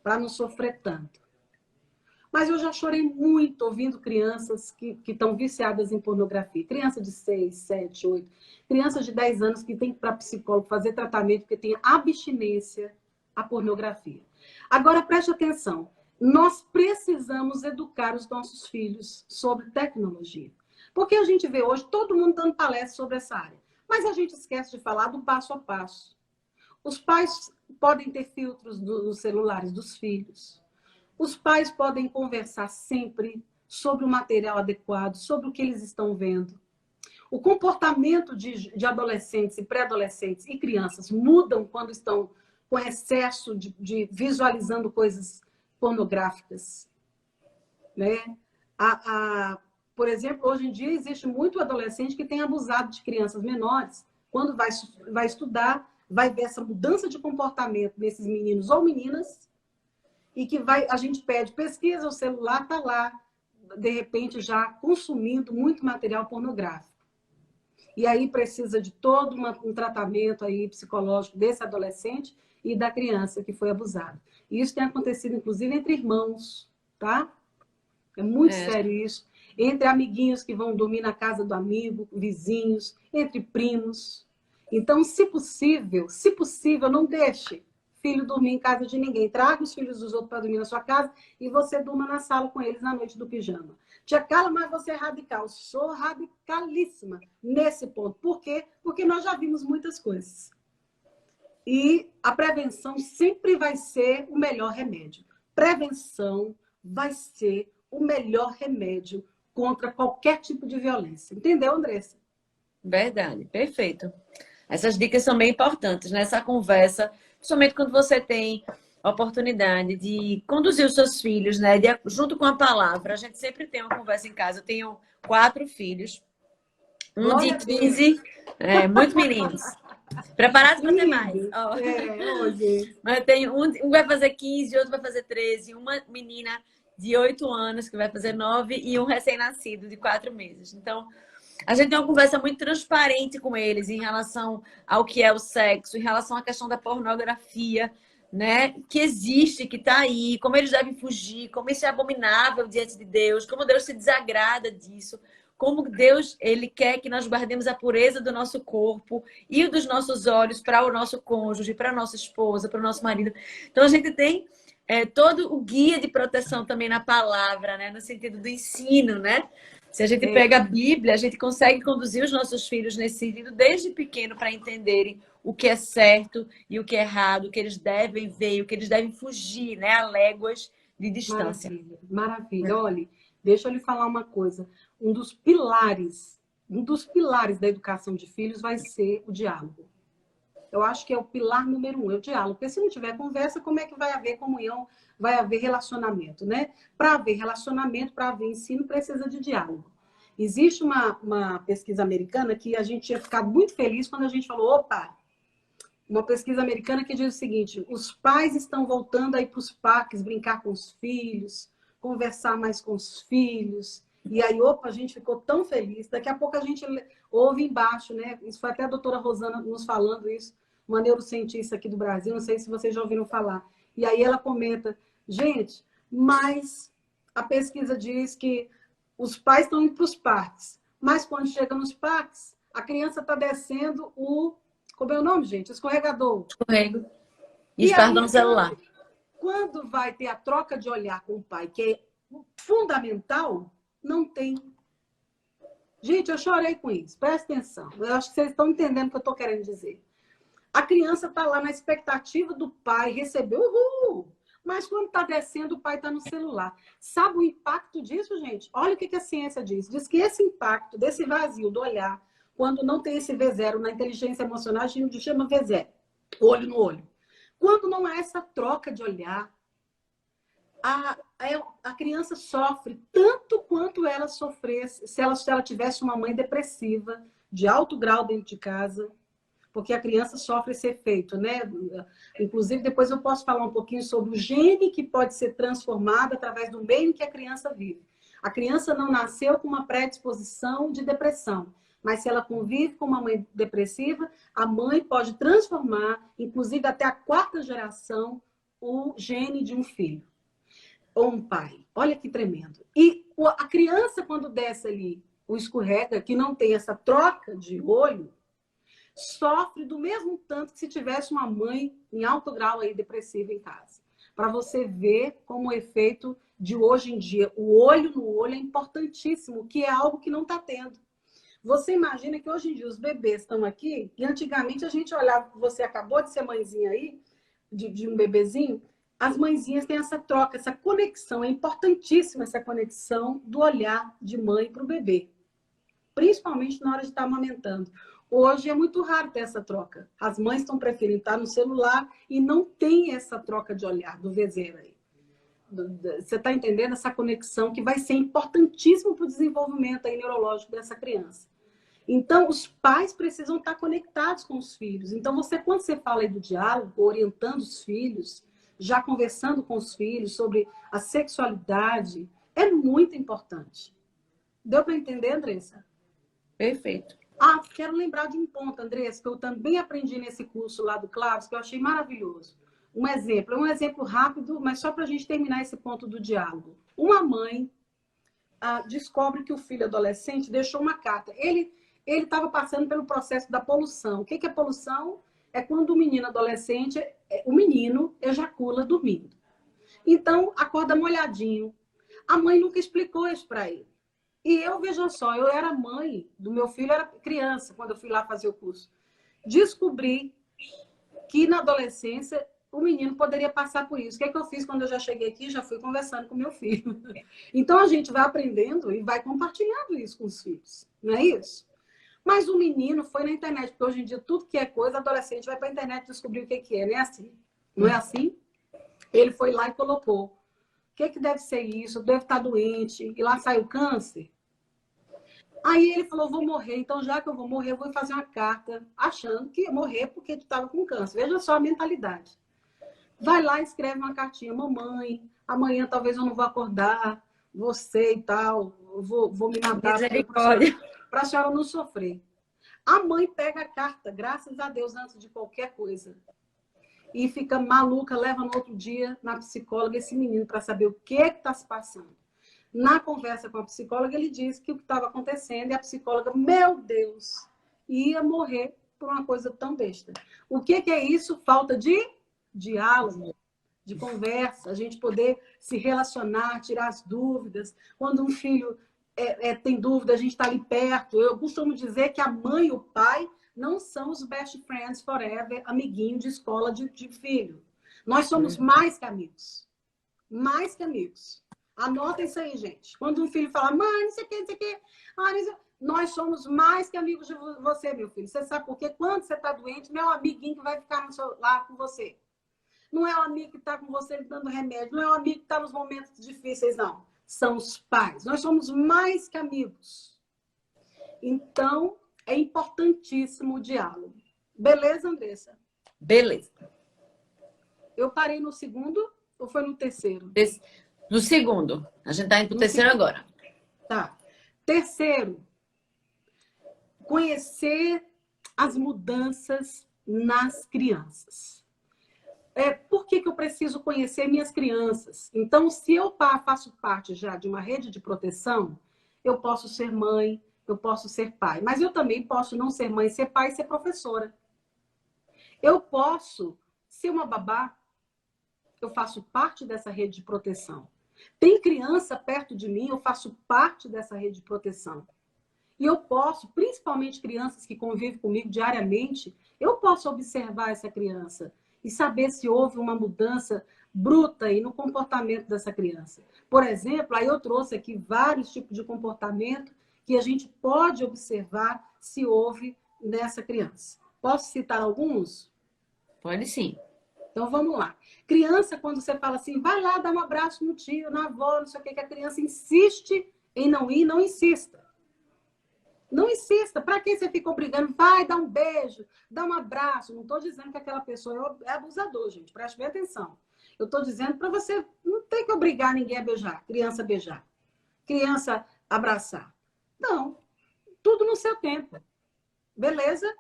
para não sofrer tanto. Mas eu já chorei muito ouvindo crianças que estão viciadas em pornografia. Criança de 6, 7, 8. Crianças de 10 anos que tem que ir para psicólogo fazer tratamento porque tem abstinência à pornografia. Agora, preste atenção. Nós precisamos educar os nossos filhos sobre tecnologia. Porque a gente vê hoje todo mundo dando palestra sobre essa área. Mas a gente esquece de falar do passo a passo. Os pais podem ter filtros nos celulares dos filhos. Os pais podem conversar sempre sobre o material adequado, sobre o que eles estão vendo. O comportamento de adolescentes e pré-adolescentes e crianças mudam quando estão com excesso de visualizando coisas pornográficas. Né? Por exemplo, hoje em dia existe muito adolescente que tem abusado de crianças menores. Quando vai estudar, vai ver essa mudança de comportamento desses meninos ou meninas, e que a gente pede pesquisa, o celular está lá, de repente já consumindo muito material pornográfico. E aí precisa de todo um tratamento aí psicológico desse adolescente e da criança que foi abusada. E isso tem acontecido, inclusive, entre irmãos, tá? É muito sério isso. Entre amiguinhos que vão dormir na casa do amigo, vizinhos, entre primos. Então, se possível, não deixe filho dormir em casa de ninguém. Traga os filhos dos outros para dormir na sua casa e você durma na sala com eles na noite do pijama. Tia Carla, mas você é radical. Sou radicalíssima nesse ponto. Por quê? Porque nós já vimos muitas coisas. E a prevenção sempre vai ser o melhor remédio. Prevenção vai ser o melhor remédio contra qualquer tipo de violência. Entendeu, Andressa? Verdade, perfeito. Essas dicas são bem importantes nessa conversa, principalmente quando você tem a oportunidade de conduzir os seus filhos, né? Junto com a palavra. A gente sempre tem uma conversa em casa. Eu tenho 4 filhos, um de 15, muitos meninos. Preparados para ter mais. Hoje. Mas eu tenho um vai fazer 15, outro vai fazer 13, uma menina de 8 anos que vai fazer 9 e um recém-nascido de 4 meses. Então, a gente tem uma conversa muito transparente com eles em relação ao que é o sexo, em relação à questão da pornografia, né? Que existe, que está aí, como eles devem fugir, como isso é abominável diante de Deus, como Deus se desagrada disso, como Deus ele quer que nós guardemos a pureza do nosso corpo e dos nossos olhos para o nosso cônjuge, para a nossa esposa, para o nosso marido. Então a gente tem todo o guia de proteção também na palavra, né? No sentido do ensino, né? Se a gente pega a Bíblia, a gente consegue conduzir os nossos filhos nesse sentido desde pequeno para entenderem o que é certo e o que é errado, o que eles devem ver e o que eles devem fugir, né? A léguas de distância. Maravilha, maravilha. Olha, deixa eu lhe falar uma coisa. Um dos pilares da educação de filhos vai ser o diálogo. Eu acho que é o pilar número 1, é o diálogo. Porque se não tiver conversa, como é que vai haver comunhão, vai haver relacionamento, né? Para haver relacionamento, para haver ensino, precisa de diálogo. Existe uma pesquisa americana que a gente tinha ficado muito feliz quando a gente falou, opa, uma pesquisa americana que diz o seguinte, os pais estão voltando aí para os parques, brincar com os filhos, conversar mais com os filhos. E aí, opa, a gente ficou tão feliz. Daqui a pouco a gente ouve embaixo, né? Isso foi até a doutora Rosana nos falando isso, uma neurocientista aqui do Brasil, não sei se vocês já ouviram falar. E aí ela comenta, gente, mas a pesquisa diz que os pais estão indo para os parques, mas quando chega nos parques, a criança está descendo como é o nome, gente? Escorregador. Escorrego. E está no celular. Quando vai ter a troca de olhar com o pai, que é fundamental, não tem. Gente, eu chorei com isso. Presta atenção. Eu acho que vocês estão entendendo o que eu estou querendo dizer. A criança está lá na expectativa do pai receber uhul! Mas quando está descendo, o pai está no celular. Sabe o impacto disso, gente? Olha o que a ciência diz. Diz que esse impacto desse vazio do olhar, quando não tem esse V0 na inteligência emocional, a gente chama V0. Olho no olho. Quando não há essa troca de olhar, a criança sofre tanto quanto ela sofresse se ela tivesse uma mãe depressiva, de alto grau dentro de casa, porque a criança sofre esse efeito, né? Inclusive, depois eu posso falar um pouquinho sobre o gene que pode ser transformado através do meio em que a criança vive. A criança não nasceu com uma predisposição de depressão, mas se ela convive com uma mãe depressiva, a mãe pode transformar, inclusive até a 4ª geração, o gene de um filho ou um pai. Olha que tremendo. E a criança, quando desce ali o escorrega, que não tem essa troca de olho, sofre do mesmo tanto que se tivesse uma mãe em alto grau aí depressiva em casa. Para você ver como o efeito de hoje em dia, o olho no olho é importantíssimo, que é algo que não está tendo. Você imagina que hoje em dia os bebês estão aqui, e antigamente a gente olhava, você acabou de ser mãezinha aí, de um bebezinho, as mãezinhas têm essa troca, essa conexão, é importantíssima essa conexão do olhar de mãe para o bebê, principalmente na hora de estar amamentando. Hoje é muito raro ter essa troca. As mães estão preferindo estar no celular e não tem essa troca de olhar do V0 aí. Você está entendendo essa conexão que vai ser importantíssimo para o desenvolvimento aí neurológico dessa criança. Então, os pais precisam estar conectados com os filhos. Então, quando você fala aí do diálogo, orientando os filhos, já conversando com os filhos sobre a sexualidade, é muito importante. Deu para entender, Andressa? Perfeito. Quero lembrar de um ponto, Andressa, que eu também aprendi nesse curso lá do Clavos, que eu achei maravilhoso. Um exemplo rápido, mas só para a gente terminar esse ponto do diálogo. Uma mãe descobre que o filho adolescente deixou uma carta. Ele estava passando pelo processo da poluição. O que é poluição? É quando o menino adolescente, o menino ejacula dormindo. Então, acorda molhadinho. A mãe nunca explicou isso para ele. E veja só, eu era mãe do meu filho, era criança, quando eu fui lá fazer o curso. Descobri que na adolescência o menino poderia passar por isso. O que é que eu fiz quando eu já cheguei aqui? Já fui conversando com meu filho. Então, a gente vai aprendendo e vai compartilhando isso com os filhos. Não é isso? Mas o menino foi na internet, porque hoje em dia tudo que é coisa, adolescente vai para a internet descobrir o que é. Não é assim? Não é assim? Ele foi lá e colocou. O que deve ser isso? Eu devo estar doente. E lá saiu câncer. Aí ele falou, vou morrer. Então, já que eu vou morrer, eu vou fazer uma carta achando que ia morrer porque tu estava com câncer. Veja só a mentalidade. Vai lá e escreve uma cartinha. Mamãe, amanhã talvez eu não vou acordar. Você e tal. Vou me matar para a senhora não sofrer. A mãe pega a carta, graças a Deus, antes de qualquer coisa. E fica maluca, leva no outro dia na psicóloga esse menino para saber o que está se passando. Na conversa com a psicóloga, ele disse que o que estava acontecendo e a psicóloga, meu Deus, ia morrer por uma coisa tão besta. O que é isso? Falta de diálogo, de conversa, a gente poder se relacionar, tirar as dúvidas. Quando um filho tem dúvida, a gente está ali perto. Eu costumo dizer que a mãe e o pai não são os best friends forever, amiguinho de escola de filho. Nós somos mais que amigos. Mais que amigos. Anotem isso aí, gente. Quando um filho fala, mãe, não sei o que, não sei o que. Nós somos mais que amigos de você, meu filho. Você sabe por quê? Quando você está doente, não é um amiguinho que vai ficar lá com você. Não é um amigo que está com você dando remédio. Não é um amigo que está nos momentos difíceis, não. São os pais. Nós somos mais que amigos. Então, é importantíssimo o diálogo. Beleza, Andressa? Beleza. Eu parei no segundo ou foi no terceiro? No segundo. A gente está indo para o terceiro agora. Tá. Terceiro, conhecer as mudanças nas crianças. Por que eu preciso conhecer minhas crianças? Então, se eu faço parte já de uma rede de proteção, eu posso ser mãe, eu posso ser pai. Mas eu também posso não ser mãe, ser pai e ser professora. Eu posso ser uma babá. Eu faço parte dessa rede de proteção. Tem criança perto de mim, eu faço parte dessa rede de proteção. E eu posso, principalmente crianças que convivem comigo diariamente, eu posso observar essa criança e saber se houve uma mudança bruta aí no comportamento dessa criança. Por exemplo, aí eu trouxe aqui vários tipos de comportamento que a gente pode observar se houve nessa criança. Posso citar alguns? Pode sim. Então, vamos lá. Criança, quando você fala assim, vai lá dar um abraço no tio, na avó, não sei o que a criança insiste em não ir, não insista. Não insista. Para que você fica obrigando? Vai, dá um beijo, dá um abraço. Não estou dizendo que aquela pessoa é abusador, gente. Preste bem atenção. Eu estou dizendo para você não ter que obrigar ninguém a beijar. Criança beijar. Criança abraçar. Não. Tudo no seu tempo. Beleza?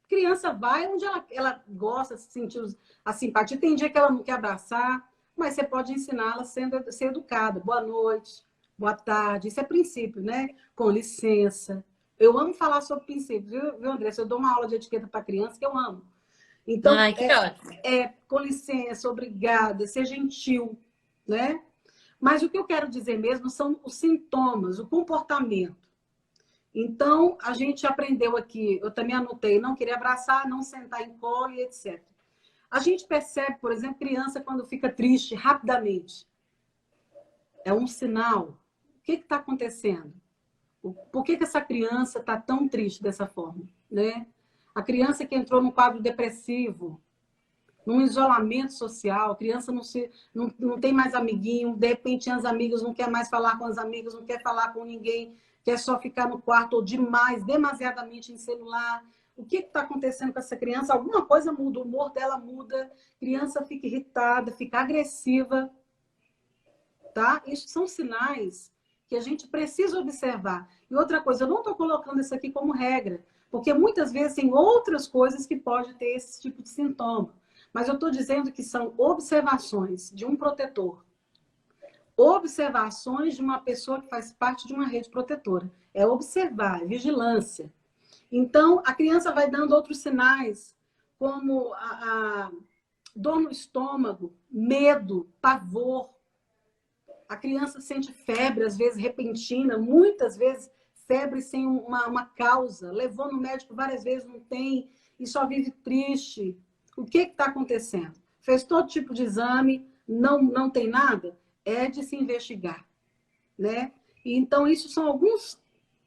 Criança vai onde ela gosta, sentir a simpatia. Tem dia que ela não quer abraçar, mas você pode ensiná-la a ser educada. Boa noite, boa tarde. Isso é princípio, né? Com licença. Eu amo falar sobre princípios, viu, Andressa? Eu dou uma aula de etiqueta para criança que eu amo. Então, que ótimo. Com licença, obrigada, ser gentil, né? Mas o que eu quero dizer mesmo são os sintomas, o comportamento. Então, a gente aprendeu aqui, eu também anotei, não querer abraçar, não sentar em colo e etc. A gente percebe, por exemplo, criança quando fica triste rapidamente. É um sinal. O que está acontecendo? Por que essa criança está tão triste dessa forma? Né? A criança que entrou num quadro depressivo, num isolamento social, a criança não tem mais amiguinho, de repente as amigas não quer mais falar com as amigas, não quer falar com ninguém, quer só ficar no quarto ou demasiadamente em celular. O que está acontecendo com essa criança? Alguma coisa muda, o humor dela muda, a criança fica irritada, fica agressiva. Tá? Isso são sinais que a gente precisa observar. E outra coisa, eu não estou colocando isso aqui como regra, porque muitas vezes tem outras coisas que podem ter esse tipo de sintoma. Mas eu estou dizendo que são observações de um protetor. Observações de uma pessoa que faz parte de uma rede protetora. É observar, é vigilância. Então, a criança vai dando outros sinais, como a dor no estômago, medo, pavor. A criança sente febre, às vezes repentina, muitas vezes febre sem uma causa. Levou no médico várias vezes, não tem, e só vive triste. O que está acontecendo? Fez todo tipo de exame, não tem nada? É de se investigar, né? E, então, isso são alguns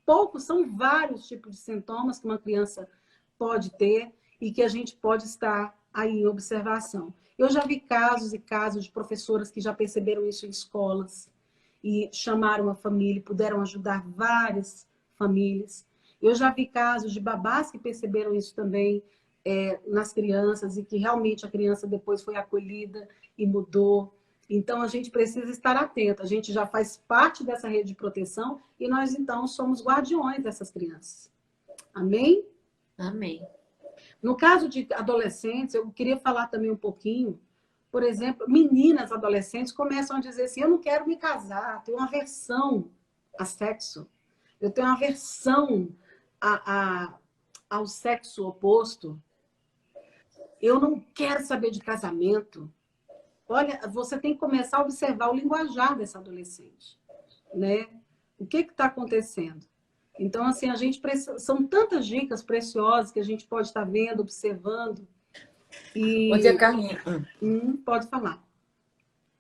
poucos, são vários tipos de sintomas que uma criança pode ter e que a gente pode estar aí em observação. Eu já vi casos e casos de professoras que já perceberam isso em escolas e chamaram a família, puderam ajudar várias famílias. Eu já vi casos de babás que perceberam isso também nas crianças e que realmente a criança depois foi acolhida e mudou. Então, a gente precisa estar atento. A gente já faz parte dessa rede de proteção e nós, então, somos guardiões dessas crianças. Amém? Amém. No caso de adolescentes, eu queria falar também um pouquinho. Por exemplo, meninas adolescentes começam a dizer assim, eu não quero me casar, tenho uma aversão a sexo. Eu tenho uma aversão ao sexo oposto. Eu não quero saber de casamento. Olha, você tem que começar a observar o linguajar dessa adolescente, né? O que está acontecendo? Então, assim, a gente precisa... São tantas dicas preciosas que a gente pode estar vendo, observando. E... Ô, tia Carlinha, pode falar.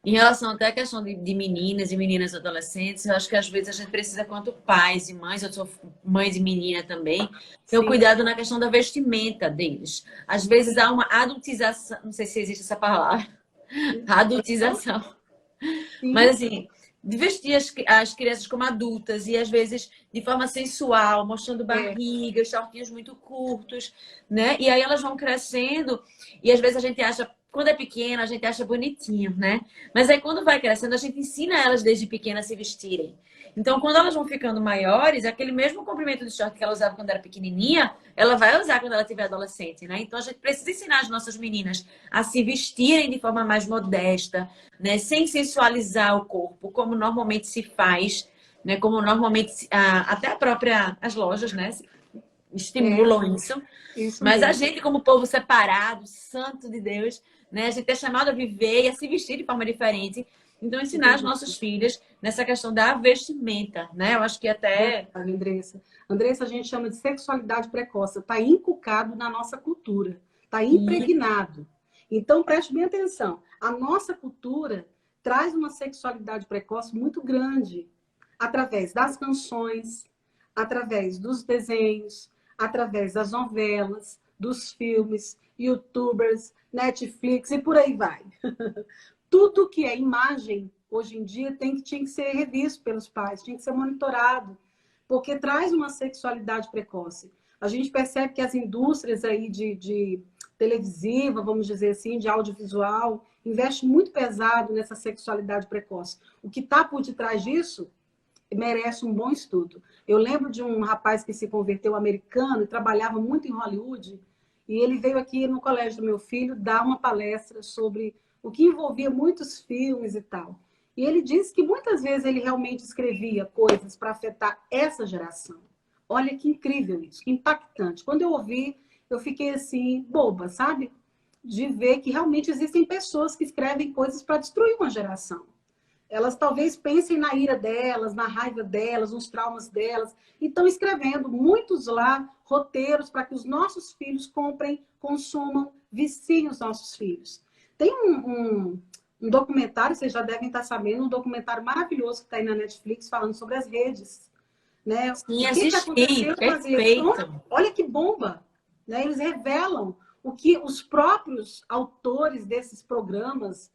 em relação até à questão de meninas e meninas adolescentes, eu acho que às vezes a gente precisa, quanto pais e mães, eu sou mãe de menina também, ter o cuidado na questão da vestimenta deles. Às vezes há uma adultização, não sei se existe essa palavra, adultização. Sim. Mas assim, de vestir as crianças como adultas e às vezes de forma sensual, mostrando barriga, shortinhos muito curtos, né? E aí elas vão crescendo e às vezes a gente acha, quando é pequena, a gente acha bonitinho, né? Mas aí quando vai crescendo, a gente ensina elas desde pequena a se vestirem. Então, quando elas vão ficando maiores, aquele mesmo comprimento de short que ela usava quando era pequenininha, ela vai usar quando ela tiver adolescente, né? Então, a gente precisa ensinar as nossas meninas a se vestirem de forma mais modesta, né? Sem sensualizar o corpo, como normalmente se faz, né? Como normalmente, até as lojas, né? Estimulam isso. Mas a gente, como povo separado, santo de Deus, né? A gente é chamado a viver e a se vestir de forma diferente. Então, ensinar as nossas filhas nessa questão da vestimenta, né? Eu acho que até... Andressa, a gente chama de sexualidade precoce. Está inculcado na nossa cultura. Está impregnado. Então, preste bem atenção. A nossa cultura traz uma sexualidade precoce muito grande. Através das canções, através dos desenhos, através das novelas, dos filmes, YouTubers, Netflix e por aí vai. Tudo que é imagem, hoje em dia, tinha que ser revisto pelos pais, tinha que ser monitorado, porque traz uma sexualidade precoce. A gente percebe que as indústrias aí de televisiva, vamos dizer assim, de audiovisual, investem muito pesado nessa sexualidade precoce. O que está por detrás disso merece um bom estudo. Eu lembro de um rapaz que se converteu americano e trabalhava muito em Hollywood, e ele veio aqui no colégio do meu filho dar uma palestra sobre o que envolvia muitos filmes e tal. E ele disse que muitas vezes ele realmente escrevia coisas para afetar essa geração. Olha que incrível isso, que impactante. Quando eu ouvi, eu fiquei assim, boba, sabe? De ver que realmente existem pessoas que escrevem coisas para destruir uma geração. Elas talvez pensem na ira delas, na raiva delas, nos traumas delas, e estão escrevendo muitos lá roteiros para que os nossos filhos comprem, consumam, viciem os nossos filhos. Tem um documentário, vocês já devem estar sabendo, um documentário maravilhoso que está aí na Netflix falando sobre as redes. Né? Sim, assisti, perfeito. Olha que bomba! Né? Eles revelam o que os próprios autores desses programas,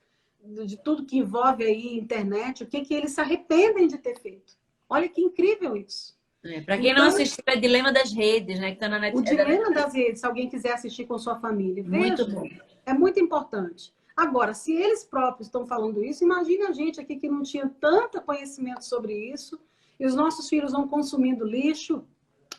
de tudo que envolve aí internet, o que eles se arrependem de ter feito. Olha que incrível isso. Para quem não assistiu, é Dilema das Redes, né? Que tá na Netflix. O Dilema das Redes, se alguém quiser assistir com sua família. Veja, muito bom. É muito importante. Agora, se eles próprios estão falando isso, imagine a gente aqui que não tinha tanto conhecimento sobre isso, e os nossos filhos vão consumindo lixo,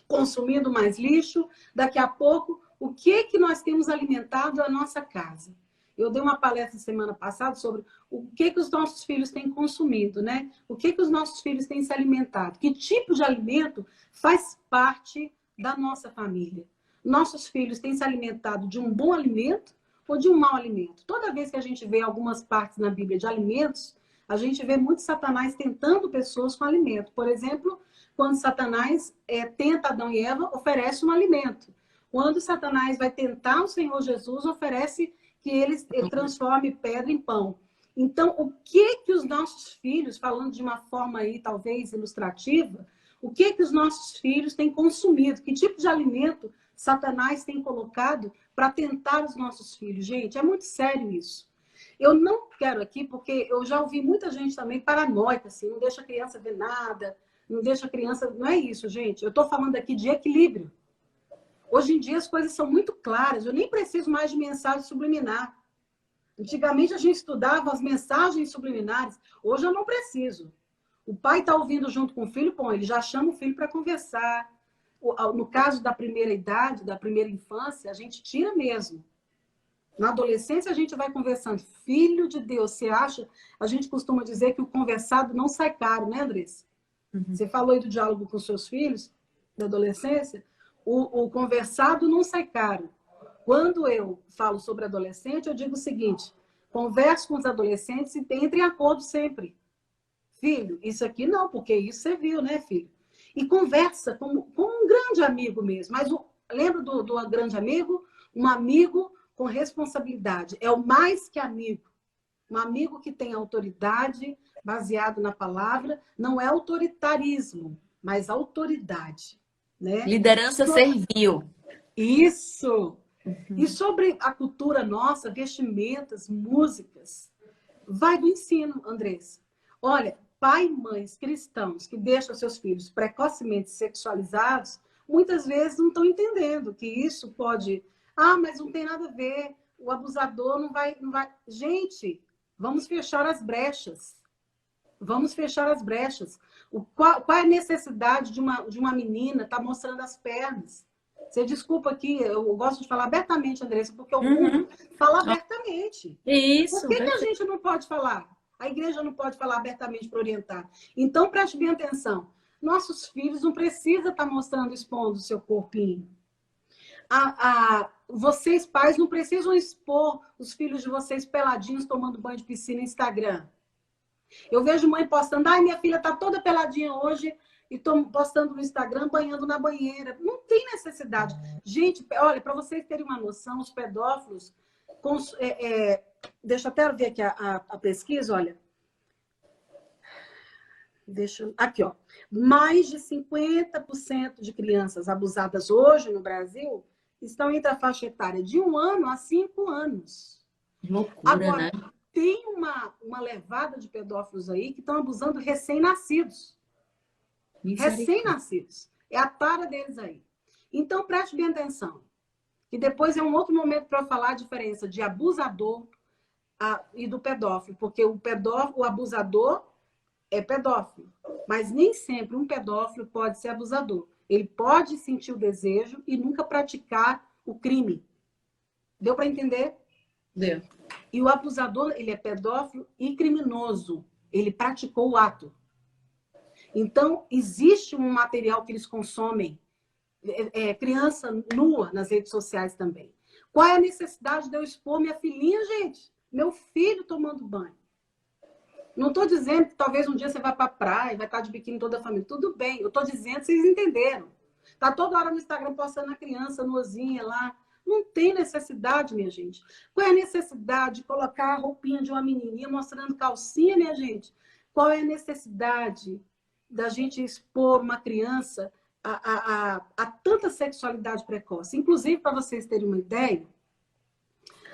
consumindo mais lixo. Daqui a pouco, o que nós temos alimentado a nossa casa? Eu dei uma palestra semana passada sobre o que os nossos filhos têm consumido, né? O que os nossos filhos têm se alimentado. Que tipo de alimento faz parte da nossa família? Nossos filhos têm se alimentado de um bom alimento ou de um mau alimento? Toda vez que a gente vê algumas partes na Bíblia de alimentos, a gente vê muito Satanás tentando pessoas com alimento. Por exemplo, quando Satanás tenta Adão e Eva, oferece um alimento. Quando Satanás vai tentar o Senhor Jesus, oferece que ele transforme pedra em pão. Então, o que os nossos filhos, falando de uma forma aí talvez ilustrativa, o que os nossos filhos têm consumido? Que tipo de alimento Satanás tem colocado para tentar os nossos filhos? Gente, é muito sério isso. Eu não quero aqui, porque eu já ouvi muita gente também paranoica, assim, não deixa a criança ver nada, não deixa a criança... Não é isso, gente. Eu estou falando aqui de equilíbrio. Hoje em dia as coisas são muito claras. Eu nem preciso mais de mensagem subliminar. Antigamente a gente estudava as mensagens subliminares. Hoje eu não preciso. O pai está ouvindo junto com o filho, bom, ele já chama o filho para conversar. No caso da primeira idade, da primeira infância, a gente tira mesmo. Na adolescência a gente vai conversando. Filho de Deus, você acha? A gente costuma dizer que o conversado não sai caro, né, Andressa? Você falou aí do diálogo com seus filhos, da adolescência. O conversado não sai caro. Quando eu falo sobre adolescente, eu digo o seguinte: converse com os adolescentes e entre em acordo sempre. Filho, isso aqui não, porque isso você viu, né, filho? E conversa com um grande amigo mesmo. Mas lembra do grande amigo? Um amigo com responsabilidade. É o mais que amigo. Um amigo que tem autoridade, baseado na palavra. Não é autoritarismo, mas autoridade. Né? Liderança servil. Isso! E sobre a cultura nossa, vestimentas, músicas, vai do ensino, Andressa. Olha, pai e mães cristãos que deixam seus filhos precocemente sexualizados, muitas vezes não estão entendendo que isso pode... Ah, mas não tem nada a ver, o abusador não vai... Gente, vamos fechar as brechas. Vamos fechar as brechas. Qual é a necessidade de uma menina estar mostrando as pernas? Você desculpa aqui, eu gosto de falar abertamente, Andressa, porque o mundo fala abertamente. Isso. Por que a gente não pode falar? A igreja não pode falar abertamente para orientar. Então, preste bem atenção. Nossos filhos não precisam estar mostrando, expondo o seu corpinho. Vocês, pais, não precisam expor os filhos de vocês peladinhos tomando banho de piscina no Instagram. Eu vejo mãe postando, ai, minha filha está toda peladinha hoje e estou postando no Instagram, banhando na banheira. Não tem necessidade. Gente, olha, para vocês terem uma noção, os pedófilos... deixa eu até ver aqui a pesquisa, olha. Aqui, ó. Mais de 50% de crianças abusadas hoje no Brasil estão entre a faixa etária de 1 ano a 5 anos. Loucura, agora, né? Tem uma levada de pedófilos aí que estão abusando recém-nascidos. Recém-nascidos. É a tara deles aí. Então, preste bem atenção. E depois é um outro momento para eu falar a diferença de abusador e do pedófilo. Porque o abusador é pedófilo. Mas nem sempre um pedófilo pode ser abusador. Ele pode sentir o desejo e nunca praticar o crime. Deu para entender? Deu. E o abusador, ele é pedófilo e criminoso. Ele praticou o ato. Então, existe um material que eles consomem. Criança nua nas redes sociais também. Qual é a necessidade de eu expor minha filhinha, gente? Meu filho tomando banho. Não estou dizendo que talvez um dia você vai para a praia, vai estar de biquíni toda a família. Tudo bem. Eu estou dizendo, vocês entenderam. Tá toda hora no Instagram postando a criança nuazinha lá. Não tem necessidade, minha gente. Qual é a necessidade de colocar a roupinha de uma menininha mostrando calcinha, minha gente? Qual é a necessidade da gente expor uma criança a tanta sexualidade precoce? Inclusive, para vocês terem uma ideia,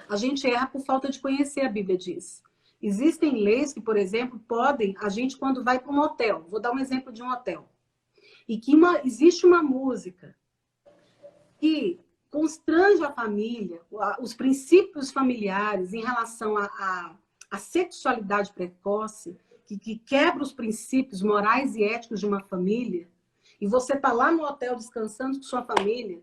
a gente erra por falta de conhecer, a Bíblia diz. Existem leis que, por exemplo, podem, a gente quando vai para um hotel, vou dar um exemplo de um hotel, e que existe uma música que constrange a família, os princípios familiares em relação à sexualidade precoce, que quebra os princípios morais e éticos de uma família, e você está lá no hotel descansando com sua família,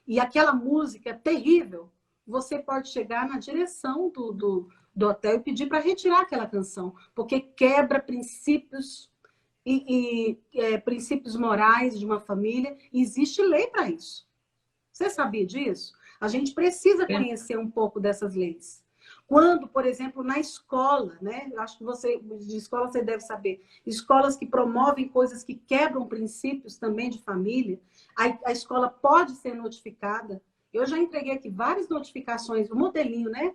e aquela música é terrível, você pode chegar na direção do hotel e pedir para retirar aquela canção, porque quebra princípios princípios morais de uma família, e existe lei para isso. Você sabia disso? A gente precisa conhecer um pouco dessas leis. Quando, por exemplo, na escola, né? Eu acho que de escola você deve saber, escolas que promovem coisas que quebram princípios também de família, a escola pode ser notificada Eu já entreguei aqui várias notificações, o modelinho, né?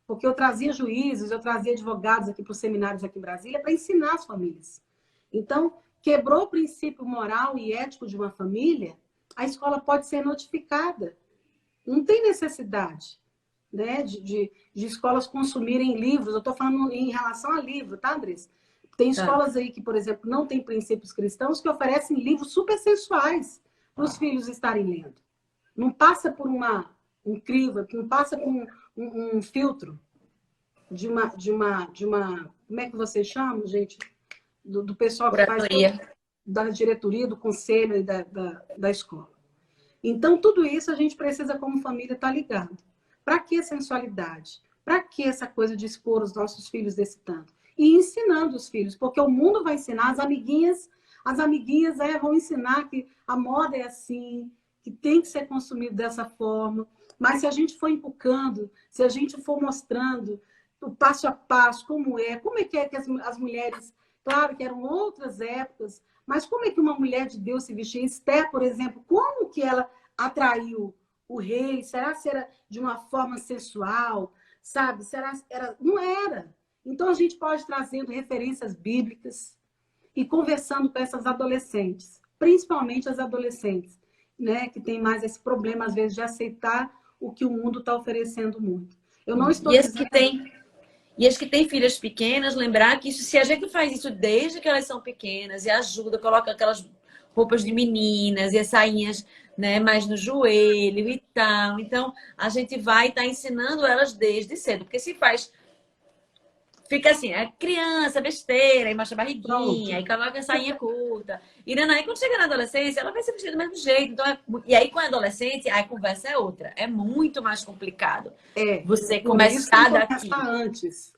Porque eu trazia juízes, eu trazia advogados aqui para os seminários aqui em Brasília para ensinar as famílias. Então, quebrou o princípio moral e ético de uma família, a escola pode ser notificada. Não tem necessidade, né, de escolas consumirem livros. Eu estou falando em relação a livro, tá, Andressa? Tem escolas aí que, por exemplo, não têm princípios cristãos que oferecem livros super sensuais para os filhos estarem lendo. Não passa por um crivo, não passa por um filtro de uma. Como é que vocês chamam, gente? Do pessoal que faz da diretoria, do conselho e da escola. Então, tudo isso a gente precisa, como família, estar ligado. Para que sensualidade? Para que essa coisa de expor os nossos filhos desse tanto? E ensinando os filhos, porque o mundo vai ensinar, as amiguinhas vão ensinar que a moda é assim, que tem que ser consumido dessa forma. Mas se a gente for inculcando, se a gente for mostrando o passo a passo, como é que as mulheres, claro que eram outras épocas, mas como é que uma mulher de Deus se vestia? Esther, por exemplo, como que ela atraiu o rei? Será que era de uma forma sensual? Sabe? Não era. Então a gente pode ir trazendo referências bíblicas e conversando com essas adolescentes, principalmente as adolescentes, né, que tem mais esse problema, às vezes, de aceitar o que o mundo está oferecendo muito. Eu não estou dizendo... E as que têm filhas pequenas, lembrar que isso, se a gente faz isso desde que elas são pequenas e ajuda, coloca aquelas roupas de meninas e as sainhas, né, mais no joelho e tal. Então, a gente vai estar ensinando elas desde cedo. Porque se faz... Fica assim, é criança, besteira, aí mostra a barriguinha, aí coloca a sainha curta. E aí, quando chega na adolescência, ela vai se vestir do mesmo jeito. Então, e aí, com a adolescente, a conversa é outra. É muito mais complicado. Você começar daqui. Antes.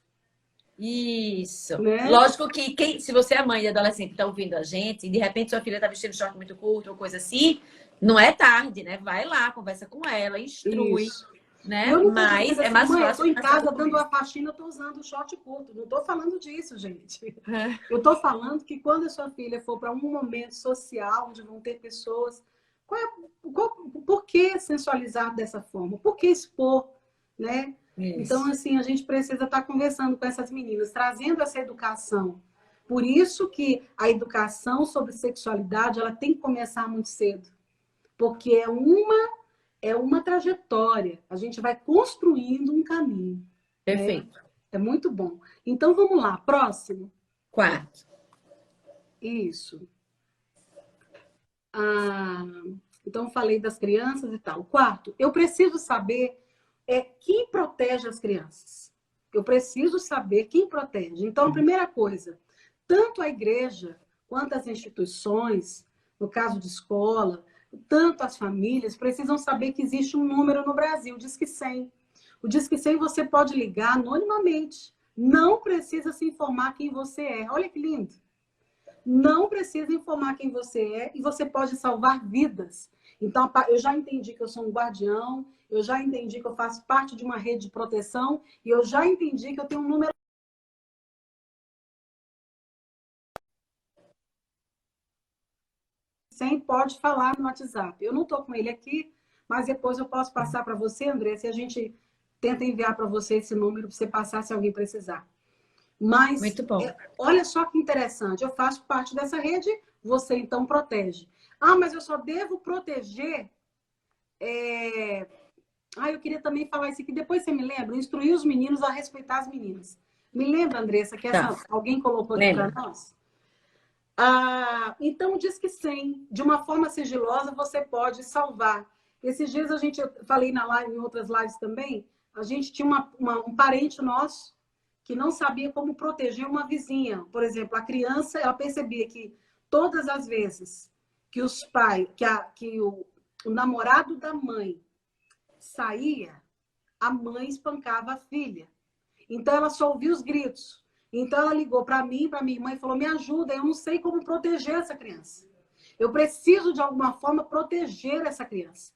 Isso. Né? Lógico que se você é mãe de adolescente e está ouvindo a gente, e de repente sua filha está vestindo short muito curto ou coisa assim, não é tarde, né? Vai lá, conversa com ela, instrui. Isso. Né? Mas é mais fácil. Eu estou em casa dando a faxina, eu estou usando o short curto. Não estou falando disso, gente. Eu estou falando que quando a sua filha for para um momento social, onde vão ter pessoas, por que sensualizar dessa forma? Por que expor, né? Isso. Então, assim, a gente precisa estar conversando com essas meninas, trazendo essa educação. Por isso que a educação sobre sexualidade, ela tem que começar muito cedo. Porque é uma trajetória. A gente vai construindo um caminho. Perfeito. Né? É muito bom. Então, vamos lá. Próximo. 4. Isso. Então, falei das crianças e tal. 4, eu preciso saber quem protege as crianças. Eu preciso saber quem protege. Então, a primeira coisa, tanto a igreja quanto as instituições, no caso de escola, tanto as famílias, precisam saber que existe um número no Brasil, o Disque 100. O Disque 100 você pode ligar anonimamente. Não precisa se informar quem você é. Olha que lindo. Não precisa informar quem você é e você pode salvar vidas. Então, eu já entendi que eu sou um guardião, eu já entendi que eu faço parte de uma rede de proteção e eu já entendi que eu tenho um número... Pode falar no WhatsApp. Eu não estou com ele aqui, mas depois eu posso passar para você, André, se a gente tenta enviar para você esse número para você passar se alguém precisar. Mas, muito bom. Olha só que interessante, eu faço parte dessa rede, você então protege. Mas eu só devo proteger... eu queria também falar isso aqui, depois você me lembra, instruir os meninos a respeitar as meninas. Me lembra, Andressa, que alguém colocou aqui para nós? Então, diz que sim, de uma forma sigilosa você pode salvar. Esses dias eu falei na live, em outras lives também, a gente tinha um parente nosso que não sabia como proteger uma vizinha. Por exemplo, a criança, ela percebia que todas as vezes que os pais, que o namorado da mãe saía, a mãe espancava a filha. Então, ela só ouvia os gritos. Então, ela ligou para mim, para minha irmã, e falou, me ajuda, eu não sei como proteger essa criança. Eu preciso, de alguma forma, proteger essa criança.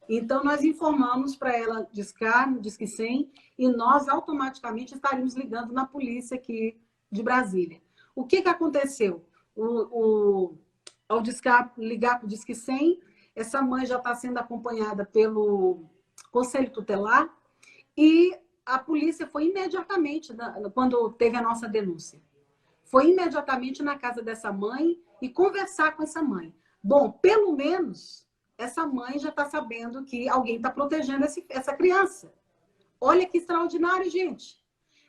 Então, nós informamos para ela discar no Disque 100 e nós automaticamente estaríamos ligando na polícia aqui de Brasília. O que aconteceu? Ao ligar para o Disque 100, essa mãe já está sendo acompanhada pelo Conselho Tutelar e a polícia foi imediatamente, quando teve a nossa denúncia, foi imediatamente na casa dessa mãe e conversar com essa mãe. Bom, pelo menos essa mãe já está sabendo que alguém está protegendo essa criança. Olha que extraordinário, gente.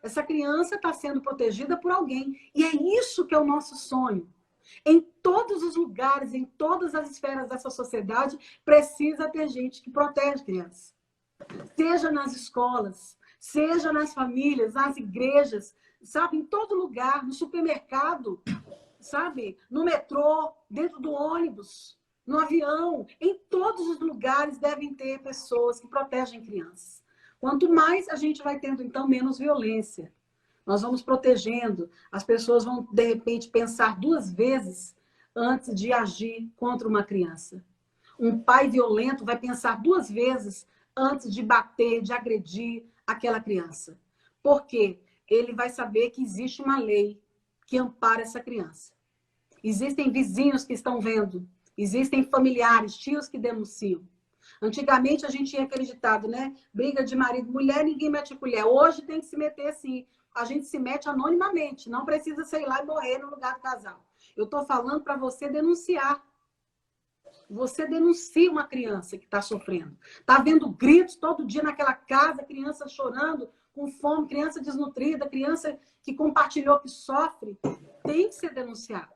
Essa criança está sendo protegida por alguém. E é isso que é o nosso sonho. Em todos os lugares, em todas as esferas dessa sociedade, precisa ter gente que protege crianças. Seja nas escolas, seja nas famílias, nas igrejas, sabe, em todo lugar, no supermercado, sabe, no metrô, dentro do ônibus, no avião, em todos os lugares devem ter pessoas que protegem crianças. Quanto mais a gente vai tendo, então, menos violência. Nós vamos protegendo, as pessoas vão, de repente, pensar 2 vezes antes de agir contra uma criança. Um pai violento vai pensar 2 vezes antes de bater, de agredir aquela criança. Por quê? Ele vai saber que existe uma lei que ampara essa criança. Existem vizinhos que estão vendo, existem familiares, tios que denunciam. Antigamente a gente tinha aquele ditado, né? Briga de marido e mulher, ninguém mete colher. Hoje tem que se meter assim. A gente se mete anonimamente, não precisa sair lá e morrer no lugar do casal. Eu estou falando para você denunciar. Você denuncia uma criança que está sofrendo. Está vendo gritos todo dia naquela casa, criança chorando, com fome, criança desnutrida, criança que compartilhou, que sofre. Tem que ser denunciado.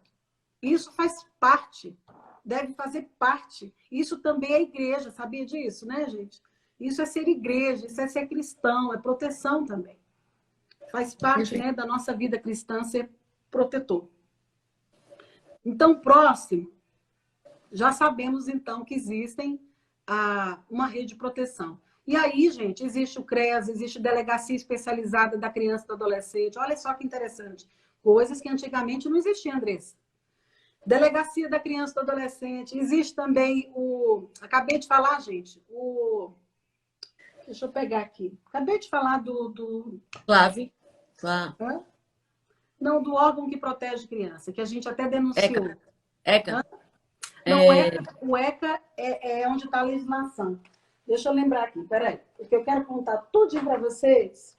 Isso faz parte, deve fazer parte. Isso também é igreja, sabia disso, né, gente? Isso é ser igreja, isso é ser cristão, é proteção também. Faz parte, né, da nossa vida cristã ser protetor. Então, próximo, já sabemos, então, que existem uma rede de proteção. E aí, gente, existe o CREAS, existe Delegacia Especializada da Criança e do Adolescente. Olha só que interessante. Coisas que antigamente não existiam, Andressa. Delegacia da Criança e do Adolescente. Existe também o... Acabei de falar, gente, o... Deixa eu pegar aqui. Acabei de falar do... Clave. Claro. Não, do órgão que protege criança, que a gente até denunciou. ECA. Não, o ECA é onde está a legislação. Deixa eu lembrar aqui, peraí. Porque eu quero contar tudinho para vocês.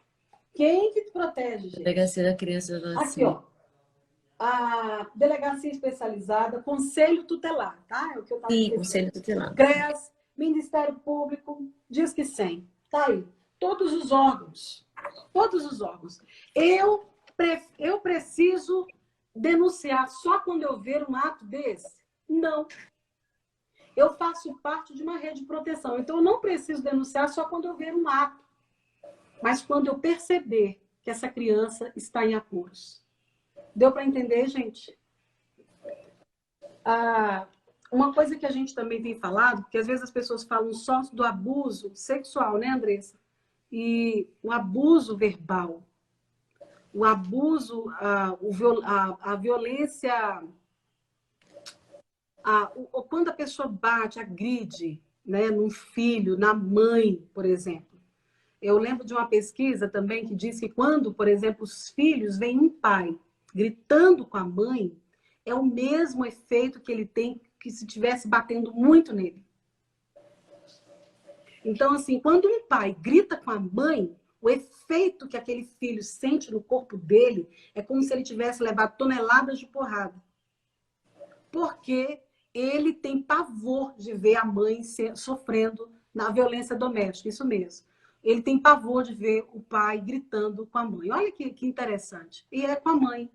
Quem que protege, gente? Delegacia da Criança e do Adolescente. Aqui, ó. A Delegacia Especializada, Conselho Tutelar, tá? É o que eu estava Sim, dizendo. Conselho Tutelar. CREAS, Ministério Público, Disque 100. Tá aí. Todos os órgãos. Todos os órgãos. Eu preciso denunciar só quando eu ver um ato desse? Não. Eu faço parte de uma rede de proteção. Então, eu não preciso denunciar só quando eu ver um ato. Mas quando eu perceber que essa criança está em apuros. Deu para entender, gente? Uma coisa que a gente também tem falado, porque às vezes as pessoas falam só do abuso sexual, né, Andressa? E o abuso verbal. O abuso, a violência... quando a pessoa bate, agride, né, num filho, na mãe, por exemplo. Eu lembro de uma pesquisa também que diz que quando, por exemplo, os filhos veem um pai gritando com a mãe, é o mesmo efeito que ele tem que se estivesse batendo muito nele. Então, assim, quando um pai grita com a mãe, o efeito que aquele filho sente no corpo dele é como se ele tivesse levado toneladas de porrada. Porque ele tem pavor de ver a mãe sofrendo na violência doméstica, isso mesmo. Ele tem pavor de ver o pai gritando com a mãe. Olha que interessante. E é com a mãe.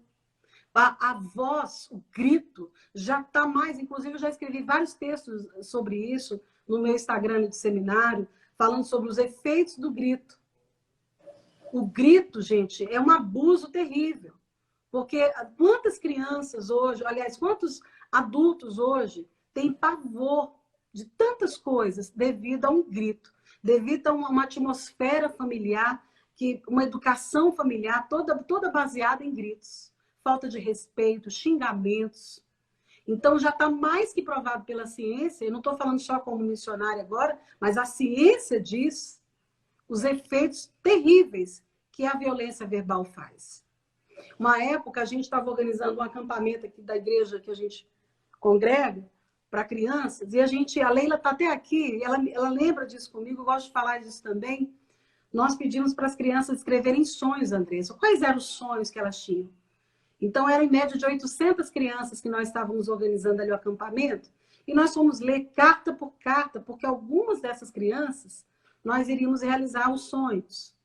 A voz, o grito, já está mais... Inclusive, eu já escrevi vários textos sobre isso no meu Instagram de seminário, falando sobre os efeitos do grito. O grito, gente, é um abuso terrível. Porque quantas crianças hoje, aliás, quantos adultos hoje têm pavor de tantas coisas devido a um grito, devido a uma atmosfera familiar, uma educação familiar toda baseada em gritos. Falta de respeito, xingamentos. Então, já está mais que provado pela ciência, eu não estou falando só como missionária agora, mas a ciência diz os efeitos terríveis que a violência verbal faz. Uma época, a gente estava organizando um acampamento aqui da igreja que a gente congrega, para crianças, e a Leila está até aqui, ela lembra disso comigo, eu gosto de falar disso também. Nós pedimos para as crianças escreverem sonhos, Andressa. Quais eram os sonhos que elas tinham? Então, era em média de 800 crianças que nós estávamos organizando ali o acampamento, e nós fomos ler carta por carta, porque algumas dessas crianças nós iríamos realizar os sonhos.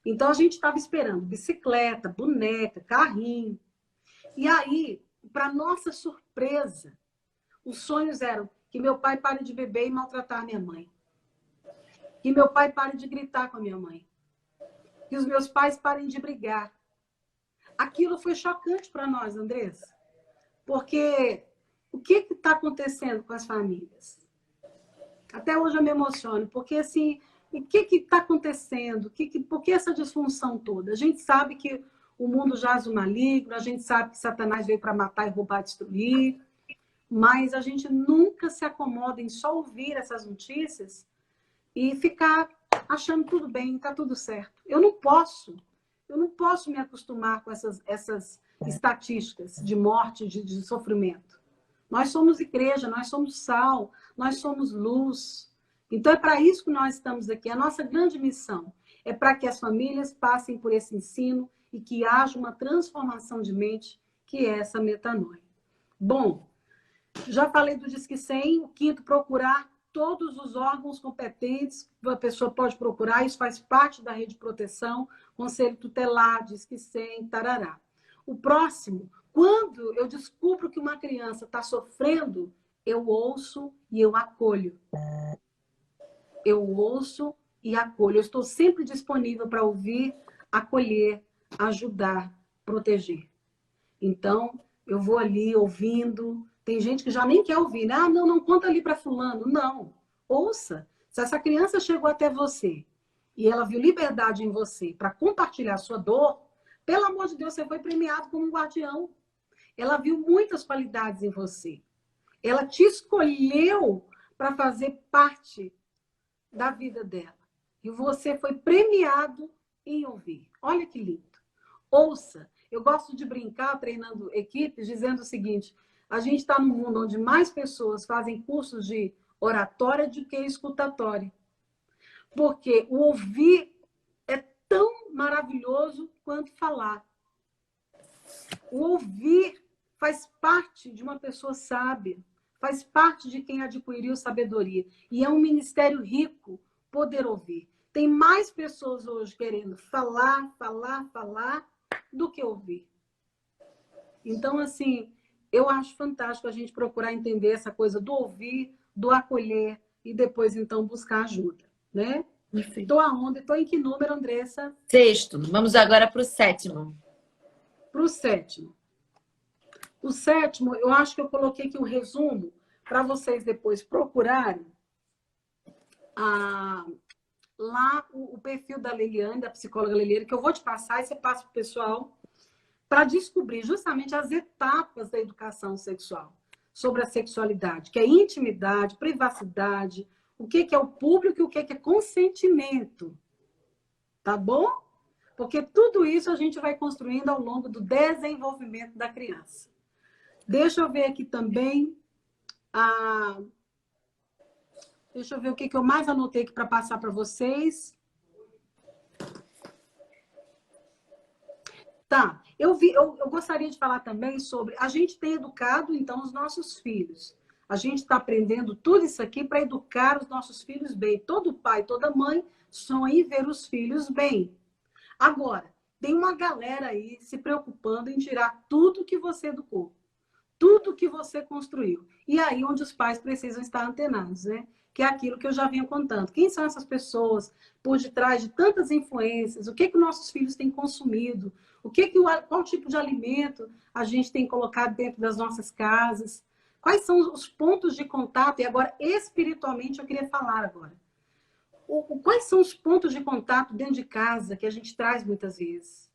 Então, a gente estava esperando bicicleta, boneca, carrinho. E aí, para nossa surpresa, os sonhos eram que meu pai pare de beber e maltratar minha mãe. Que meu pai pare de gritar com a minha mãe. Que os meus pais parem de brigar. Aquilo foi chocante para nós, Andressa. Porque o que está acontecendo com as famílias? Até hoje eu me emociono, porque assim, o que está acontecendo? Por que essa disfunção toda? A gente sabe que o mundo jaz o maligno, a gente sabe que Satanás veio para matar e roubar, destruir, mas a gente nunca se acomoda em só ouvir essas notícias e ficar achando tudo bem, está tudo certo. Eu não posso me acostumar com essas estatísticas de morte, de sofrimento. Nós somos igreja, nós somos sal, nós somos luz. Então é para isso que nós estamos aqui. A nossa grande missão é para que as famílias passem por esse ensino e que haja uma transformação de mente, que é essa metanoia. Bom, já falei do Disque 100, o quinto, procurar todos os órgãos competentes, a pessoa pode procurar, isso faz parte da rede de proteção, Conselho Tutelar, Disque 100, tarará. O próximo, quando eu descubro que uma criança está sofrendo, eu ouço e eu acolho. Eu ouço e acolho. Eu estou sempre disponível para ouvir, acolher, ajudar, proteger. Então, eu vou ali ouvindo. Tem gente que já nem quer ouvir, né? Ah, não conta ali para fulano. Não, ouça. Se essa criança chegou até você e ela viu liberdade em você para compartilhar a sua dor, pelo amor de Deus, você foi premiado como um guardião. Ela viu muitas qualidades em você. Ela te escolheu para fazer parte da vida dela. E você foi premiado em ouvir. Olha que lindo. Ouça. Eu gosto de brincar treinando equipes dizendo o seguinte: a gente está num mundo onde mais pessoas fazem cursos de oratória do que escutatória. Porque o ouvir é tão maravilhoso quanto falar. O ouvir faz parte de uma pessoa sábia, faz parte de quem adquiriu sabedoria. E é um ministério rico poder ouvir. Tem mais pessoas hoje querendo falar do que ouvir. Então, assim, eu acho fantástico a gente procurar entender essa coisa do ouvir, do acolher e depois, então, buscar ajuda, né? Estou aonde? Estou em que número, Andressa? 6º. Vamos agora para o 7º. Para o 7º. O 7º, eu acho que eu coloquei aqui um resumo para vocês depois procurarem lá o perfil da Leiliane, da psicóloga Leiliane, que eu vou te passar e você passa para o pessoal, para descobrir justamente as etapas da educação sexual, sobre a sexualidade, que é intimidade, privacidade, o que é o público e o que é consentimento. Tá bom? Porque tudo isso a gente vai construindo ao longo do desenvolvimento da criança. Deixa eu ver aqui também. Deixa eu ver o que eu mais anotei aqui para passar para vocês. Tá, eu gostaria de falar também sobre... A gente tem educado, então, os nossos filhos. A gente está aprendendo tudo isso aqui para educar os nossos filhos bem. Todo pai, toda mãe sonha em ver os filhos bem. Agora, tem uma galera aí se preocupando em tirar tudo que você educou. Tudo que você construiu. E aí onde os pais precisam estar antenados, né? Que é aquilo que eu já vinha contando. Quem são essas pessoas por detrás de tantas influências? O que nossos filhos têm consumido? Qual tipo de alimento a gente tem colocado dentro das nossas casas? Quais são os pontos de contato? E agora, espiritualmente, eu queria falar agora. Quais são os pontos de contato dentro de casa que a gente traz muitas vezes?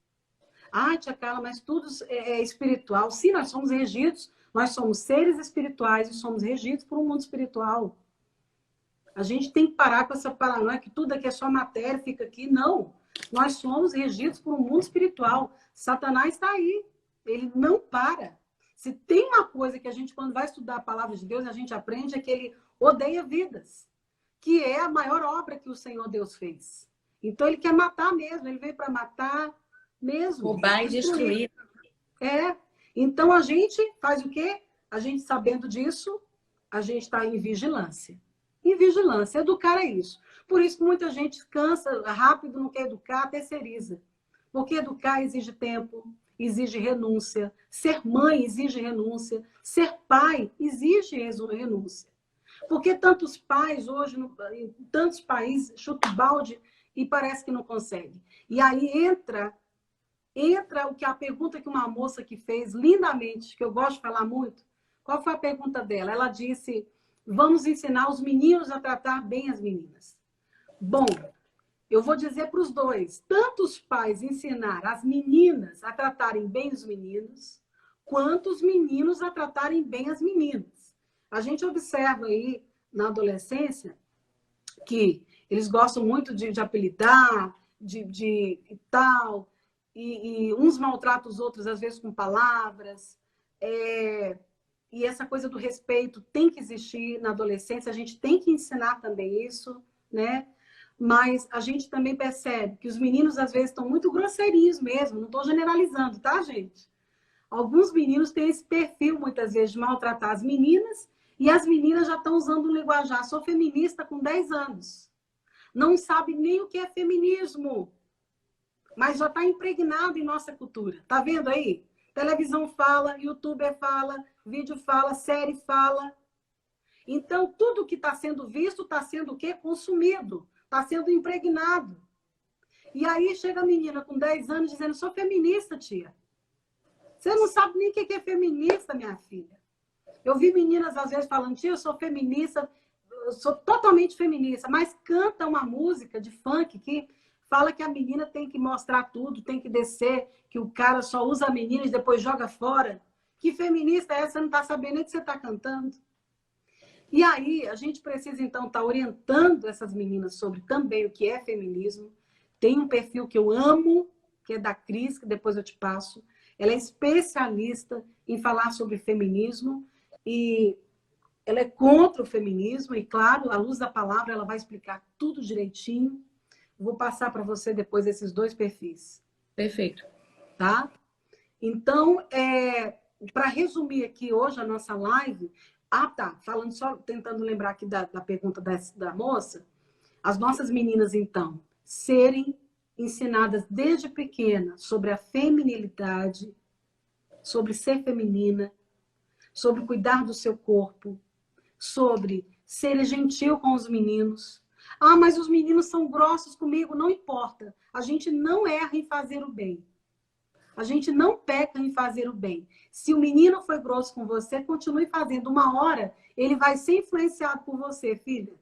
Ah, tia Carla, mas tudo é espiritual. Sim, nós somos regidos, nós somos seres espirituais e somos regidos por um mundo espiritual. A gente tem que parar com essa paranoia que tudo aqui é só matéria, fica aqui. Não, nós somos regidos por um mundo espiritual. Satanás está aí, ele não para. Se tem uma coisa que a gente, quando vai estudar a palavra de Deus, a gente aprende é que ele odeia vidas, que é a maior obra que o Senhor Deus fez. Então, ele quer matar mesmo, ele veio para matar mesmo. Roubar e destruir. É. Então, a gente faz o quê? A gente, sabendo disso, a gente está em vigilância. Em vigilância, educar é isso. Por isso que muita gente cansa rápido, não quer educar, terceiriza. Porque educar exige tempo, exige renúncia. Ser mãe exige renúncia. Ser pai exige renúncia. Porque tantos pais hoje, em tantos países, chutam balde e parece que não consegue. E aí entra o que a pergunta que uma moça que fez lindamente, que eu gosto de falar muito. Qual foi a pergunta dela? Ela disse: vamos ensinar os meninos a tratar bem as meninas. Bom, eu vou dizer para os dois, tanto os pais ensinar as meninas a tratarem bem os meninos, quanto os meninos a tratarem bem as meninas. A gente observa aí na adolescência que eles gostam muito de apelidar, e tal, e uns maltratam os outros, às vezes, com palavras. E essa coisa do respeito tem que existir na adolescência, a gente tem que ensinar também isso, né? Mas a gente também percebe que os meninos, às vezes, estão muito grosseirinhos mesmo, não estou generalizando, tá, gente? Alguns meninos têm esse perfil, muitas vezes, de maltratar as meninas, e as meninas já estão usando um linguajar. Sou feminista com 10 anos. Não sabe nem o que é feminismo, mas já está impregnado em nossa cultura. Tá vendo aí? Televisão fala, youtuber fala, vídeo fala, série fala. Então, tudo que está sendo visto está sendo o quê? Consumido. Está sendo impregnado. E aí chega a menina com 10 anos dizendo: sou feminista, tia. Você não sabe nem o que é feminista, minha filha. Eu vi meninas, às vezes, falando: tia, eu sou feminista, eu sou totalmente feminista, mas canta uma música de funk que fala que a menina tem que mostrar tudo, tem que descer, que o cara só usa a menina e depois joga fora. Que feminista é essa? Você não está sabendo nem que você está cantando. E aí, a gente precisa, então, estar orientando essas meninas sobre também o que é feminismo. Tem um perfil que eu amo, que é da Cris, que depois eu te passo. Ela é especialista em falar sobre feminismo e ela é contra o feminismo e, claro, à luz da palavra, ela vai explicar tudo direitinho. Vou passar para você depois esses dois perfis. Perfeito. Tá? Então, para resumir aqui hoje a nossa live... tá. Falando só, tentando lembrar aqui da pergunta da moça. As nossas meninas, então, serem ensinadas desde pequena sobre a feminilidade, sobre ser feminina, sobre cuidar do seu corpo, sobre ser gentil com os meninos. Ah, mas os meninos são grossos comigo. Não importa. A gente não erra em fazer o bem. A gente não peca em fazer o bem. Se o menino foi grosso com você, continue fazendo. Uma hora, ele vai ser influenciado por você, filha.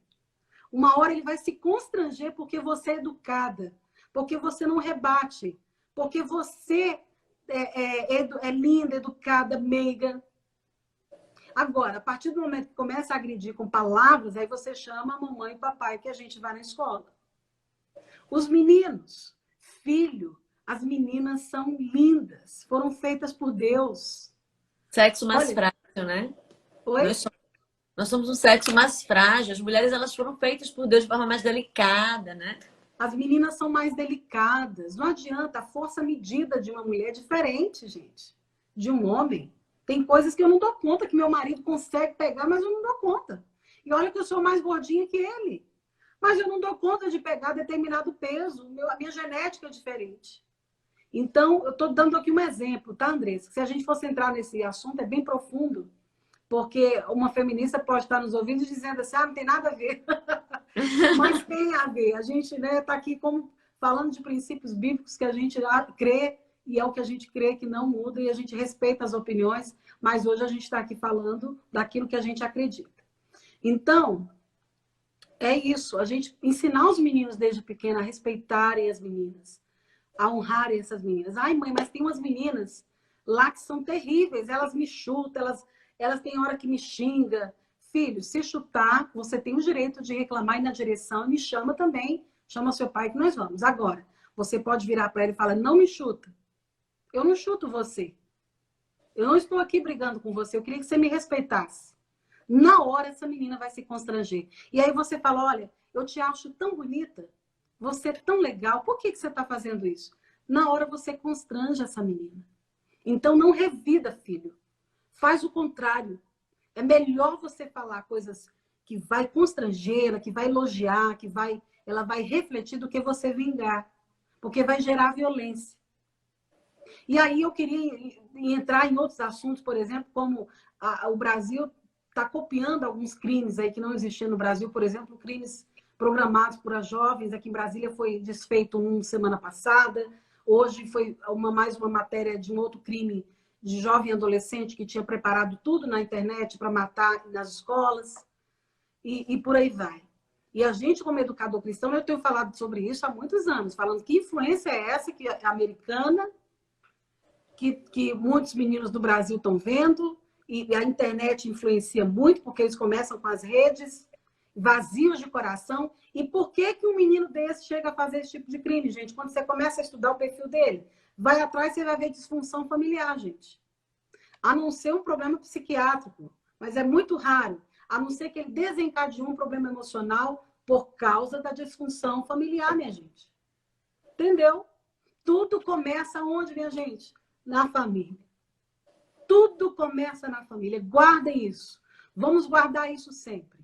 Uma hora, ele vai se constranger porque você é educada. Porque você não rebate. Porque você é linda, educada, meiga. Agora, a partir do momento que começa a agredir com palavras, aí você chama a mamãe e o papai que a gente vai na escola. Os meninos, filho, as meninas são lindas, foram feitas por Deus. Sexo mais frágil, né? Oi? Nós somos um sexo mais frágil. As mulheres, elas foram feitas por Deus de forma mais delicada, né? As meninas são mais delicadas. Não adianta, a força medida de uma mulher é diferente, gente, de um homem. Tem coisas que eu não dou conta, que meu marido consegue pegar, mas eu não dou conta. E olha que eu sou mais gordinha que ele. Mas eu não dou conta de pegar determinado peso. A minha genética é diferente. Então, eu estou dando aqui um exemplo, tá, Andressa? Se a gente fosse entrar nesse assunto, é bem profundo, porque uma feminista pode estar nos ouvindo dizendo assim: não tem nada a ver. Mas tem a ver. A gente está aqui falando de princípios bíblicos que a gente crê, e é o que a gente crê que não muda, e a gente respeita as opiniões, mas hoje a gente está aqui falando daquilo que a gente acredita. Então, é isso. A gente ensinar os meninos desde pequeno a respeitarem as meninas, a honrarem essas meninas. Ai, mãe, mas tem umas meninas lá que são terríveis. Elas me chutam, elas têm hora que me xinga. Filho, se chutar, você tem o direito de reclamar e ir na direção. E me chama também. Chama seu pai que nós vamos. Agora, você pode virar para ela e falar: não me chuta. Eu não chuto você. Eu não estou aqui brigando com você, eu queria que você me respeitasse. Na hora, essa menina vai se constranger. E aí você fala, olha, eu te acho tão bonita, você é tão legal, por que você está fazendo isso? Na hora você constrange essa menina. Então não revida, filho. Faz o contrário. É melhor você falar coisas que vai constrangê-la, que vai elogiar, ela vai refletir do que você vingar. Porque vai gerar violência. E aí eu queria entrar em outros assuntos, por exemplo, como o Brasil está copiando alguns crimes aí que não existiam no Brasil, por exemplo, crimes programados por jovens. Aqui em Brasília foi desfeito semana passada. Hoje foi mais uma matéria de um outro crime de jovem adolescente que tinha preparado tudo na internet para matar nas escolas. E por aí vai. E a gente, como educador cristão, eu tenho falado sobre isso há muitos anos, falando que influência é essa que é americana, que muitos meninos do Brasil estão vendo, e a internet influencia muito, porque eles começam com as redes, vazios de coração. E por que um menino desse chega a fazer esse tipo de crime, gente? Quando você começa a estudar o perfil dele, vai atrás, você vai ver disfunção familiar, gente. A não ser um problema psiquiátrico, mas é muito raro. A não ser que ele desencadeou um problema emocional por causa da disfunção familiar, minha gente. Entendeu? Tudo começa onde, minha gente? Na família. Tudo começa na família. Guardem isso. Vamos guardar isso sempre.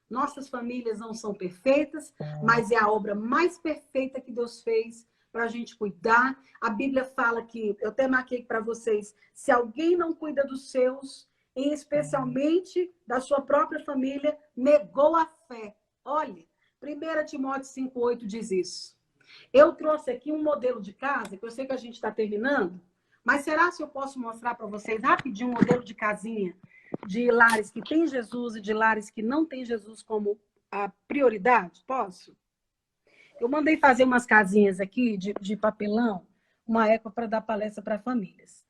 Nossas famílias não são perfeitas, mas é a obra mais perfeita que Deus fez para a gente cuidar. A Bíblia fala que, eu até marquei para vocês, se alguém não cuida dos seus, especialmente da sua própria família, negou a fé. Olha, 1 Timóteo 5,8 diz isso. Eu trouxe aqui um modelo de casa, que eu sei que a gente está terminando, mas será se eu posso mostrar para vocês rapidinho um modelo de casinha de lares que tem Jesus e de lares que não tem Jesus como a prioridade? Posso? Eu mandei fazer umas casinhas aqui de papelão, uma época para dar palestra para famílias.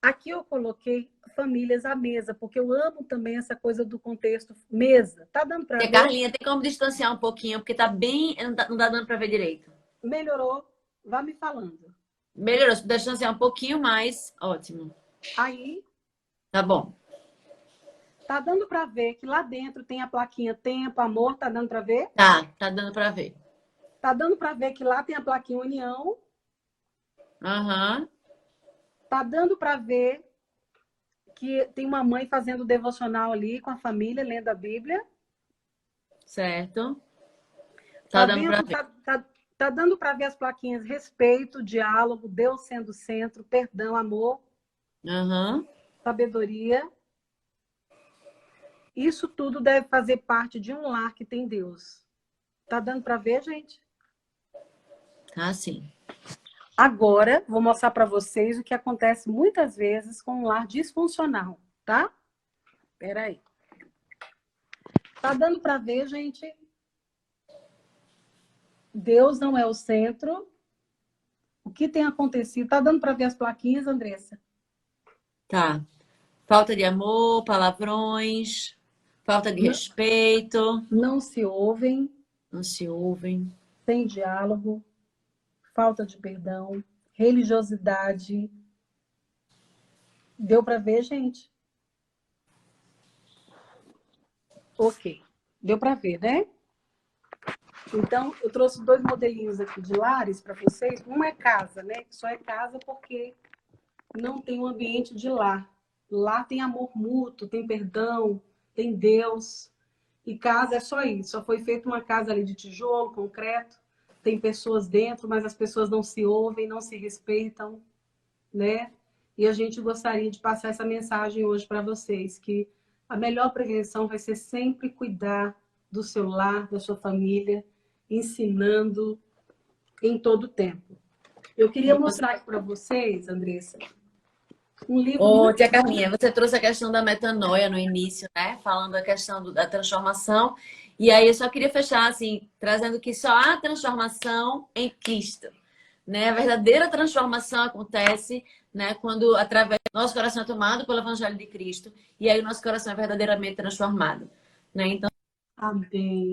Aqui eu coloquei famílias à mesa, porque eu amo também essa coisa do contexto mesa. Tá dando para ver? Carlinha, tem como distanciar um pouquinho, porque tá bem... Não tá dando para ver direito. Melhorou? Vá me falando. Melhorou. Se puder distanciar um pouquinho mais, ótimo. Aí... Tá bom. Tá dando para ver que lá dentro tem a plaquinha tempo, amor, tá dando para ver? Tá dando para ver. Tá dando para ver que lá tem a plaquinha união. Aham. Tá dando para ver que tem uma mãe fazendo devocional ali com a família, lendo a Bíblia. Certo. Tá dando para ver. Tá dando para ver as plaquinhas respeito, diálogo, Deus sendo o centro, perdão, amor, sabedoria. Isso tudo deve fazer parte de um lar que tem Deus. Tá dando para ver, gente? Tá, sim. Agora, vou mostrar para vocês o que acontece muitas vezes com um lar disfuncional, tá? Espera aí. Tá dando para ver, gente? Deus não é o centro. O que tem acontecido? Tá dando para ver as plaquinhas, Andressa? Tá. Falta de amor, palavrões, falta de respeito. Não se ouvem. Não se ouvem. Sem diálogo. Falta de perdão. Religiosidade. Deu para ver, gente? Ok. Deu para ver, né? Então, eu trouxe 2 modelinhos aqui de lares para vocês. Um é casa, né? Só é casa porque não tem um ambiente de lar. Lá tem amor mútuo, tem perdão, tem Deus. E casa é só isso. Só foi feita uma casa ali de tijolo, concreto. Tem pessoas dentro, mas as pessoas não se ouvem, não se respeitam, né? E a gente gostaria de passar essa mensagem hoje para vocês, que a melhor prevenção vai ser sempre cuidar do seu lar, da sua família, ensinando em todo o tempo. Eu queria mostrar aqui para vocês, Andressa, um livro... Tia Carlinha, você trouxe a questão da metanoia no início, né? Falando da questão da transformação. E aí eu só queria fechar, assim, trazendo que só há transformação em Cristo, né? A verdadeira transformação acontece, né, quando através do nosso coração é tomado pelo Evangelho de Cristo e aí o nosso coração é verdadeiramente transformado, né? Então, Amém.